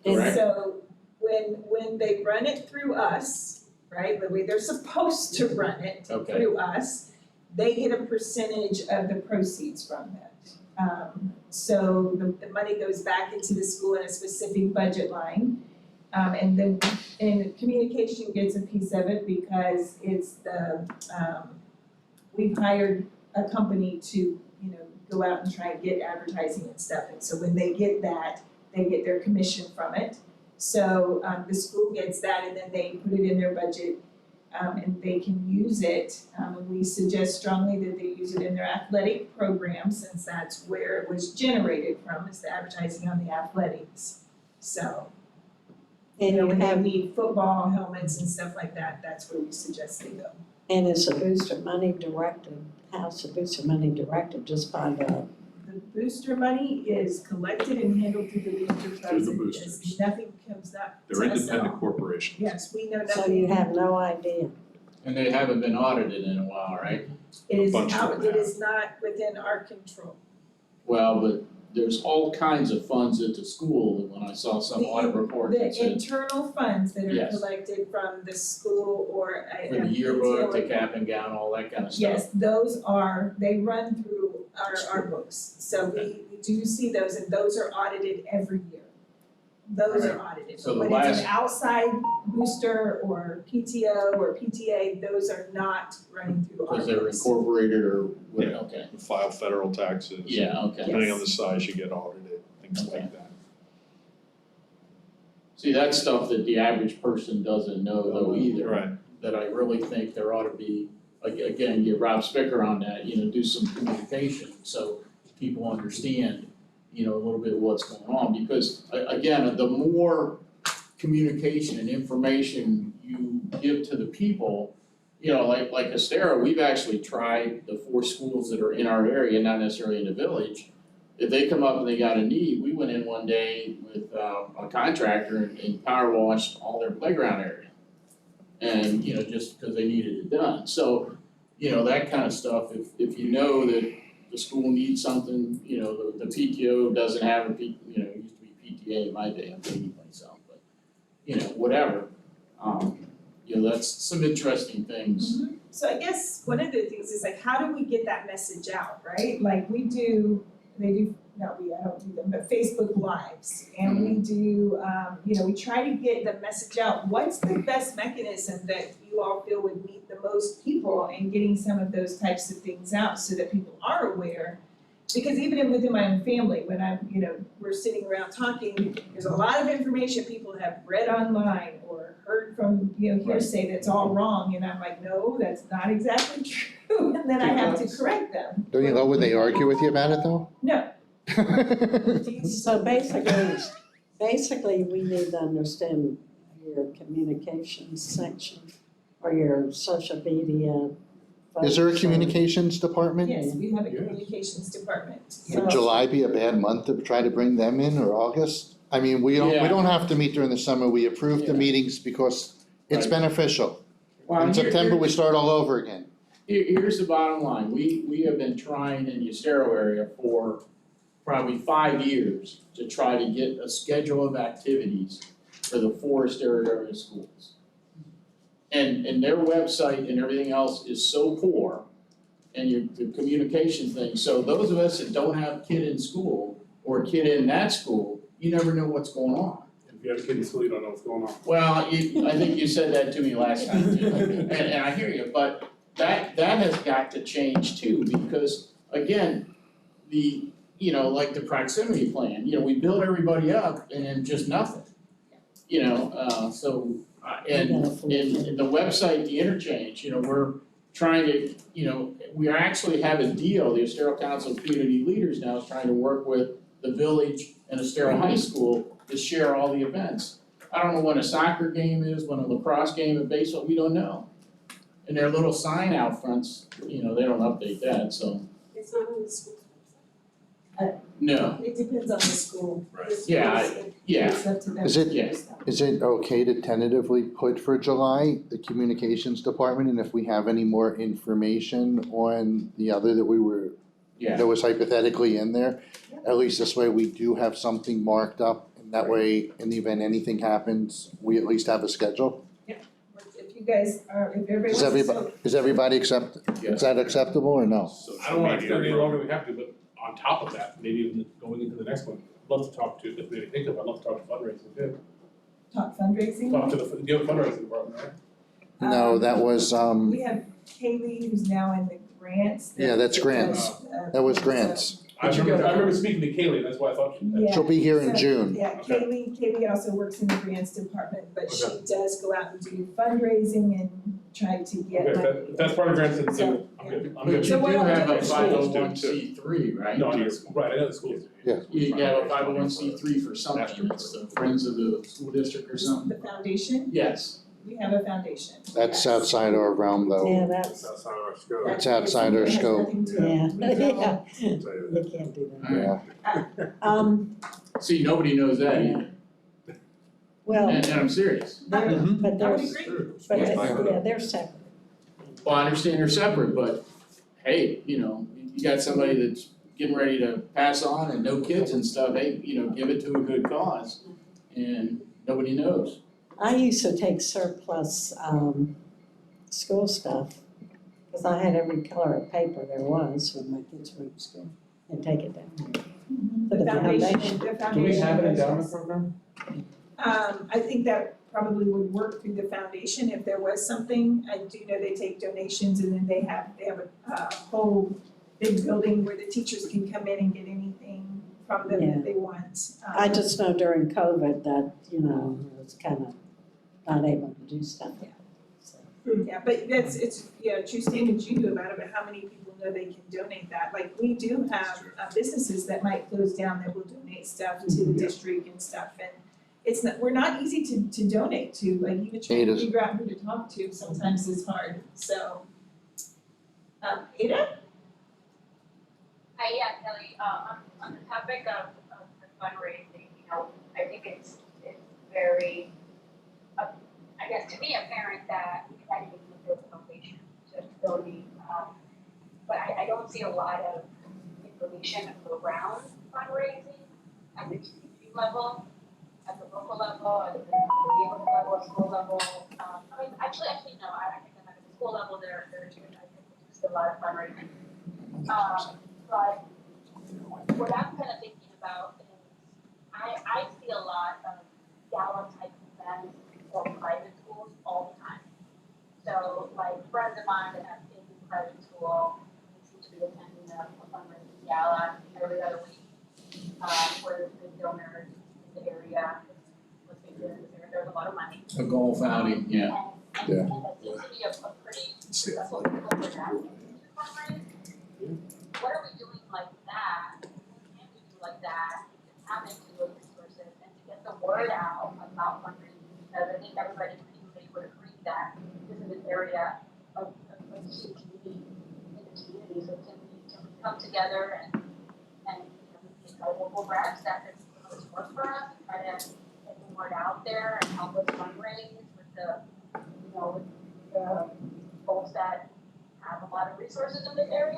And Correct? So when they run it through us, right, the way they're supposed to run it Okay. through us, they get a percentage of the proceeds from that. So the money goes back into the school in a specific budget line. And then, and communication gets a piece of it because it's the, we've hired a company to, you know, go out and try and get advertising and stuff. And so when they get that, they get their commission from it. So, the school gets that and then they put it in their budget, and they can use it. And we suggest strongly that they use it in their athletic program since that's where it was generated from, is the advertising on the athletics. So, you and know, you when they have, need football helmets and stuff like that, that's where we suggest they go. and is the booster money directed, how's the booster money directed, just by the, The booster money is collected and handled through the booster funds. Through the and boosters. Nothing comes up to They're us at independent all. corporations. Yes, we know so nothing. you have no idea? And they haven't been audited in a while, right? It is bunch of out, them it is not within our control. Well, but there's all kinds of funds at the school, and when I saw some audit report that The said internal funds that are Yes. collected from the school or a for the PTO yearbook, or- the cap and gown, all that kind of stuff. Yes, those are, they run through our books, so we do see those and those are audited every year. Those are audited, So the but when it's last- an outside booster or PTO or PTA, those are not running through our books. Because they're incorporated or what, Yeah. okay, File federal taxes. yeah, okay. Depending on the size, you get audited, things Okay. like that. See, that's stuff that the average person doesn't know though either. Right. That I really think there ought to be, again, get Rob Spicker on that, you know, do some communication so people understand, you know, a little bit of what's going on. Because again, the more communication and information you give to the people, you know, like Estero, we've actually tried the 4 schools that are in our area, not necessarily in the village. If they come up and they got a need, we went in one day with a contractor and power washed all their playground area. And, you know, just because they needed it done. So, you know, that kind of stuff, if you know that the school needs something, you know, the PTO doesn't have it used to be PTA in my day, I'm dating myself, but, you know, whatever. You know, that's some interesting things. So I guess one of the things is like, how do we get that message out, right? Like we do, I don't do them, but Facebook Lives. And we do, you know, we try to get the message out. What's the best mechanism that you all feel would meet the most people in getting some of those types of things out so that people are aware? Because even within my own family, when I'm, you know, we're sitting around talking, there's a lot of information people have read online or heard from, you know, hearsay that's all wrong. And I'm like, no, that's not exactly true. And then I have to correct them. Don't you love when they argue with you about it though? No. So basically, we need to understand your communications section or your social media. Is there a folks. communications department? Yes, we have a Yes. communications department. Would July be a bad month to try to bring them in, or August? I mean, we Yeah. don't have to meet during the summer, we approve the Yeah. meetings because it's Right. beneficial. Well, In here- September, we start all over again. Here's the bottom line, we have been trying in the Estero area for probably 5 years to try to get a schedule of activities for the 4 Estero area schools. And their website and everything else is so poor, and the communication thing, so those of us that don't have a kid in school, or a kid in that school, you never know what's going on. If you have a kid in school, you don't know what's going on. Well, I think you said that to me last time too, and I hear you, but that has got to change too, because again, you know, like the proximity plan, you know, we build everybody up and then just nothing. You know, and the website, the interchange, you know, we're trying to, you know, we actually have a deal, the Estero Council of Community Leaders now is trying to work with the village and Estero High School to share all the events. I don't know when a soccer game is, when a lacrosse game, a baseball, we don't know. And their little sign out fronts, you know, they don't update that, so. It's not on the school's No, It depends on the school. Right. The schools, Yeah, yeah. It's up to them. Is it- to do stuff. Is it okay to tentatively put for July, the communications department, and if we have any more information on the other that we were, yeah, that was hypothetically in there? At least this way we do have something marked up, and that way, in the event anything happens, we at least have a schedule? If you guys are, if everybody Is wants to. everybody is that acceptable or no? I don't wanna extend it any longer than we have to, but on top of that, maybe even going into the next one, I'd love to talk to, if we think of it, I'd love to talk to fundraising too. Talk fundraising. Talk to the fundraising department, right? No, that was, We have Kaylee, who's now in the grants. Yeah, that's grants. that was grants. I remember speaking to Kaylee, that's why I thought she. Yeah. She'll be here in So, June. Yeah, Okay. Kaylee also works in the grants department, but she Okay. does go out and do fundraising and try to get Okay, money. if that's part of grants, then So, I'm good, I'm but good. you So do what I'll have do a is- 501c3, right? No, I know, right, I know the schools. You have a 501c3 for something, it's the Friends of the School District or something? The foundation, Yes, we have a foundation. That's Yes. outside our realm though. Yeah, That's that's, outside our scope. That's outside our It has scope. nothing to do- yeah, we don't- yeah, I'll tell you that. you can't do alright, that. see, nobody knows that either, Well, and I'm serious. they're, but I would there's, agree. but Yes. yeah, they're separate. Well, I understand they're separate, but hey, you know, you got somebody that's getting ready to pass on and no kids and stuff, hey, you know, give it to a good cause, and nobody knows. I used to take surplus, school stuff, cause I had every color of paper there was when my kids were in school, and take it down there. For the foundation. The foundation. Do we have an does, endowment yes. program? I think that probably would work through the foundation if there was something. I do know they take donations and then they have a whole big building where the teachers can come in and get anything from them that they want. I just know during COVID that, you know, I was kind of not able to do stuff. So, Yeah, but it's, true statement you knew about it, but how many people know they can donate that? Like, we do have businesses that might close down that will donate stuff to the district and stuff, and it's not, we're not easy to donate to, like, even trying to figure out who to talk to sometimes is hard, so. Ada? Hi, yeah, Kelly, on the topic of the fundraising, you know, I think it's very, I guess to me apparent that we had to use the foundation to donate, but I don't see a lot of information around fundraising at the community level, at the local level, at the neighborhood level, school level. I mean, actually, no, I think at the school level, they're doing, I think, just a lot of fundraising. But what I'm kind of thinking about is, I see a lot of gala type events for private schools all the time. So like friends of mine that have kids in private school, they seem to be attending a fundraising gala every other week, where there's big donors in the area. Let's face it, there's a lot of money. A golf outing, yeah. And that seems to be a pretty successful program to fundraise. What are we doing like that? What can we do like that to tap into those resources and to get the word out about fundraising? Because I think everybody would agree that this is an area of huge need in the community. So can we come together and make local grants that could work for us and try to get the word out there and help us fundraise with the folks that have a lot of resources in this area?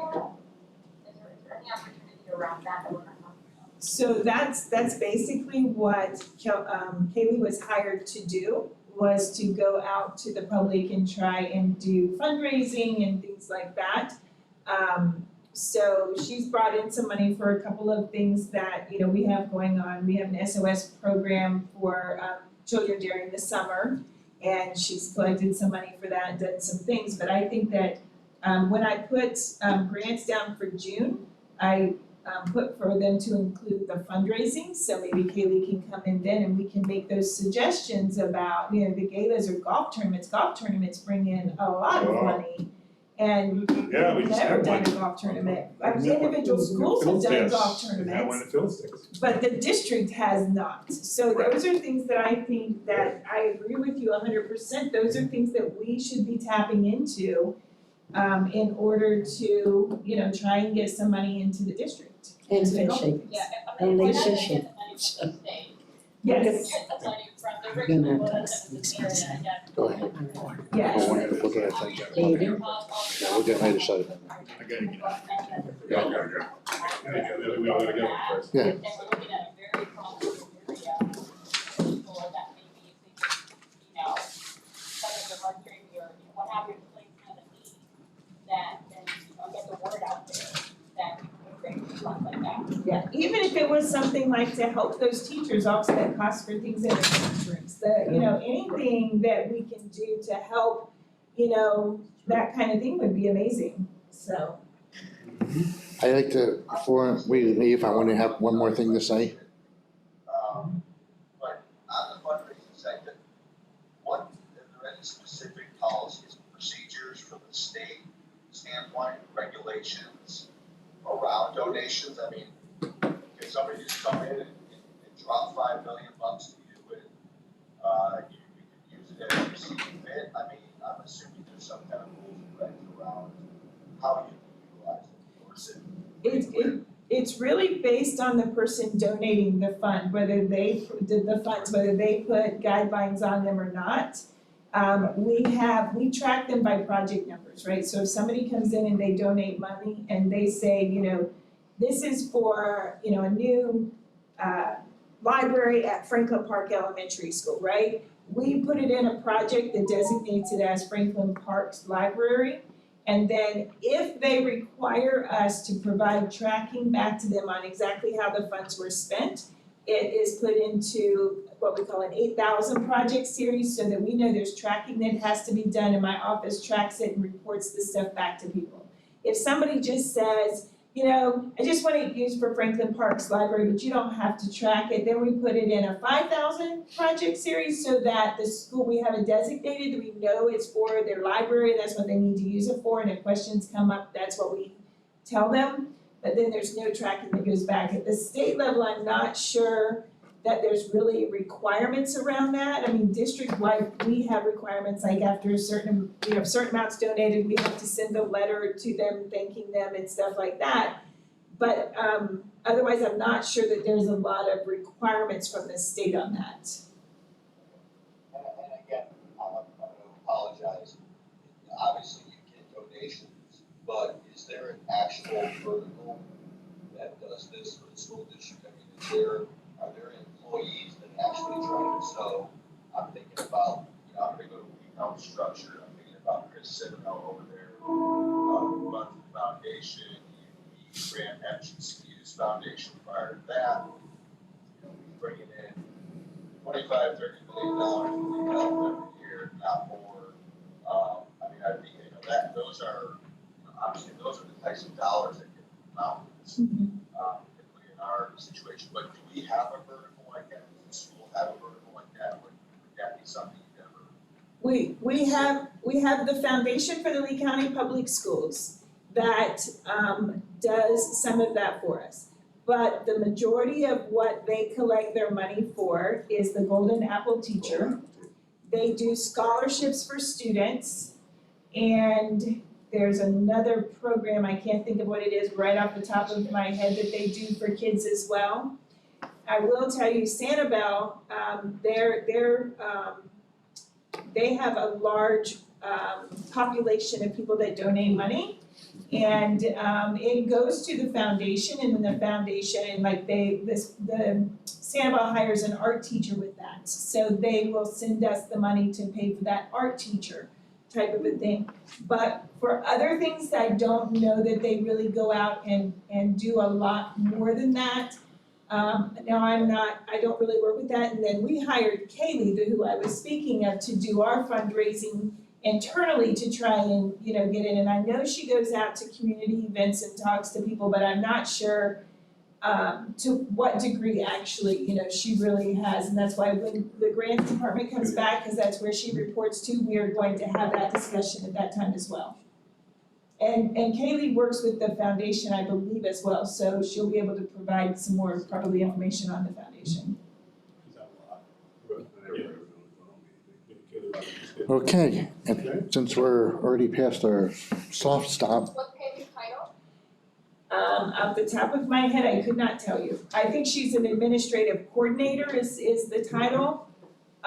Is there any opportunity around that we're not talking about? So that's basically what Kaylee was hired to do, was to go out to the public and try and do fundraising and things like that. So she's brought in some money for a couple of things that, we have going on. We have an SOS program for children during the summer, and she's collected some money for that and done some things. But I think that when I put grants down for June, I put for them to include the fundraising, so maybe Kaylee can come in then and we can make those suggestions about, the galas or golf tournaments bring in a lot of money. And Yeah, we we've just never had done one. a golf tournament, individual schools have done Yes. golf Is that when tournaments, it fills sticks? but the district has not. So Right. those are things that I think that I agree with you 100%, those are things that we should be tapping into. in order to, try and get some money into the district. And to help. fishing. Yeah, And we're they not gonna fishing. get the money from the state. Yes, Get the money from the We're Richmond gonna Wood have to and the area, I guess. Go ahead. yes. Go on, look at that thing. David? Yeah, we'll get ready to shut it down. I gotta get out. Yeah, we all gotta go first. Yeah. And we're looking at a very profitable area for that maybe if they could, some of the luxury or what have you, place kind of need, that then, get the word out there, that we could bring funds like that. Yeah, even if it was something like to help those teachers offset costs for things in their classrooms, anything that we can do to help, that kind of thing would be amazing, so. I like to, before we leave, I want to have one more thing to say. But on the fundraising segment, are there any specific policies and procedures from the state standpoint, regulations around donations? I mean, if somebody just come in and drop $5 million to you and you can use it as you see fit, I mean, I'm assuming there's some kind of rules and regs around how you can utilize it, or is it? It's really based on the person donating the fund, whether they put guidelines on them or not. We track them by project numbers, right? So if somebody comes in and they donate money and they say, this is for, a new library at Franklin Park Elementary School, right? We put it in a project that designates it as Franklin Park's library. And then if they require us to provide tracking back to them on exactly how the funds were spent, it is put into what we call an 8,000 project series so that we know there's tracking that has to be done and my office tracks it and reports the stuff back to people. If somebody just says, I just want it used for Franklin Park's library, but you don't have to track it, then we put it in a 5,000 project series so that the school, we have it designated, that we know it's for their library, that's what they need to use it for, and if questions come up, that's what we tell them. But then there's no tracking that goes back. At the state level, I'm not sure that there's really requirements around that. I mean, district-wide, we have requirements, like after certain amounts donated, we have to send a letter to them thanking them and stuff like that. But otherwise, I'm not sure that there's a lot of requirements from the state on that. And again, I'm gonna apologize. Obviously, you get donations, but is there an actual vertical that does this for the school district? I mean, are there employees that actually train? So I'm thinking about, I'm gonna go to Weed Structure, I'm thinking about Chris Citadel over there, who runs the foundation, he ran HBCU's foundation prior to that. He's bringing in $25-30 million every year, not more. I mean, I think, those are, obviously, those are the types of dollars that get mountains, particularly in our situation. But do we have a vertical like that? Does the school have a vertical like that? Would that be something you'd ever? We have the Foundation for the Lee County Public Schools that does some of that for us. But the majority of what they collect their money for is the Golden Apple Teacher. They do scholarships for students, and there's another program, I can't think of what it is right off the top of my head, that they do for kids as well. I will tell you, Sanibel, they have a large population of people that donate money. And it goes to the foundation, and then the foundation, the Sanibel hires an art teacher with that. So they will send us the money to pay for that art teacher type of a thing. But for other things, I don't know that they really go out and do a lot more than that. Now I don't really work with that. And then we hired Kaylee, who I was speaking of, to do our fundraising internally to try and, get in. And I know she goes out to community events and talks to people, but I'm not sure to what degree actually, she really has. And that's why when the grants department comes back, because that's where she reports to, we are going to have that discussion at that time as well. And Kaylee works with the foundation, I believe, as well, so she'll be able to provide some more probably information on the foundation. Okay, and since we're already past our soft stop, What's Kaylee's title? Off the top of my head, I could not tell you. I think she's an administrative coordinator is the title.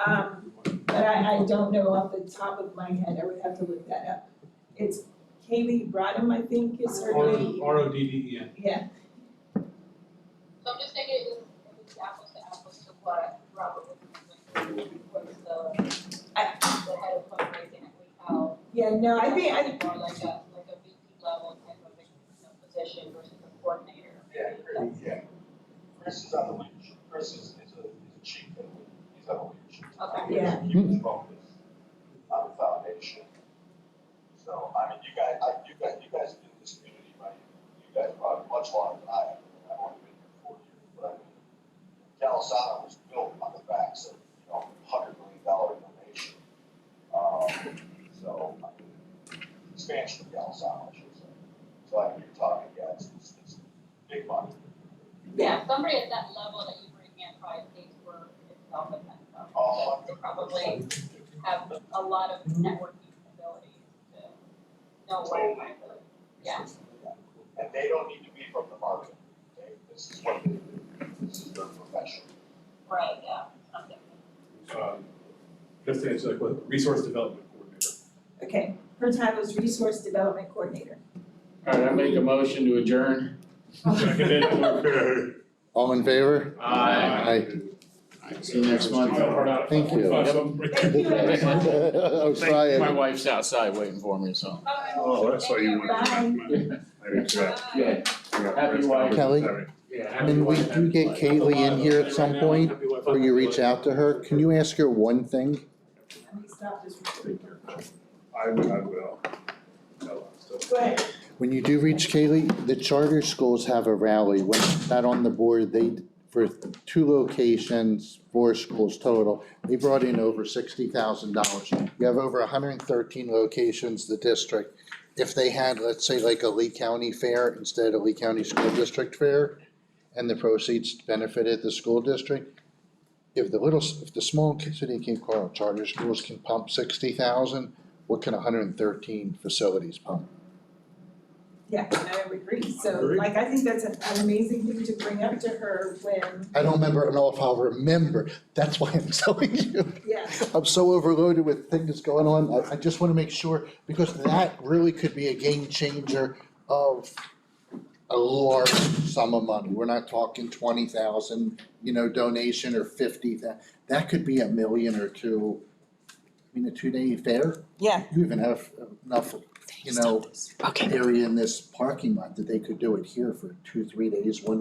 But I don't know off the top of my head, I would have to look that up. It's Kaylee Brodham, I think is her name. RODDEN. Yeah, So I'm just thinking it was apples to apples to what Robert was doing, was the head of fundraising at Lee Howe. yeah, no, I think, More like a VP level type of, position versus a coordinator. Yeah, Chris, yeah. Chris is on the leadership, Chris is a chief, he's on the leadership. Okay. Yeah. He was focused on the foundation. So, I mean, you guys have been in this community, right? You guys probably much longer than I have. I've only been here 4 years, but I mean, Calisana was built on the backs of, $100 million donation. So, I mean, expansion of Calisana, I should say. So I mean, you're talking, yeah, it's big money. Yeah, somebody at that level that you bring in probably pays for itself at that level. Oh, To probably have a lot of networking abilities to know what kind of, yeah. And they don't need to be from the market. This is what they do. This is their profession. Right, yeah, something. Just to answer that question, resource development coordinator. okay. Her title is Resource Development Coordinator. All right, I make a motion to adjourn. Okay. all in favor? Aye. See you next month. Thank you. Thank you, everyone. I was trying. My wife's outside waiting for me, so. Oh, that's why you want. Bye. I forgot. Yeah. Happy wife. Kelly? Yeah, happy When we wife, do happy get life. Kaylee in here at some point, or you reach out to her, can you ask her one thing? Let me stop this recording. I will. Go ahead. When you do reach Kaylee, the charter schools have a rally. When that on the board, for 2 locations, 4 schools total, they brought in over $60,000. You have over 113 locations, the district. If they had, let's say, like a Lee County fair instead of Lee County School District fair, and the proceeds benefited the school district, if the small city of Cape Coral charter schools can pump 60,000, what can 113 facilities pump? Yeah, I would agree. So I think that's an amazing thing to bring up to her when, I don't know if I'll remember, that's why I'm telling you. yeah, I'm so overloaded with things going on, I just wanna make sure, because that really could be a game changer of a large sum of money. We're not talking 20,000, donation or 50,000. That could be $1 million or $2 million. I mean, a 2-day fair, yeah. you even have enough, area in this parking lot that they could do it here for 2-3 days, one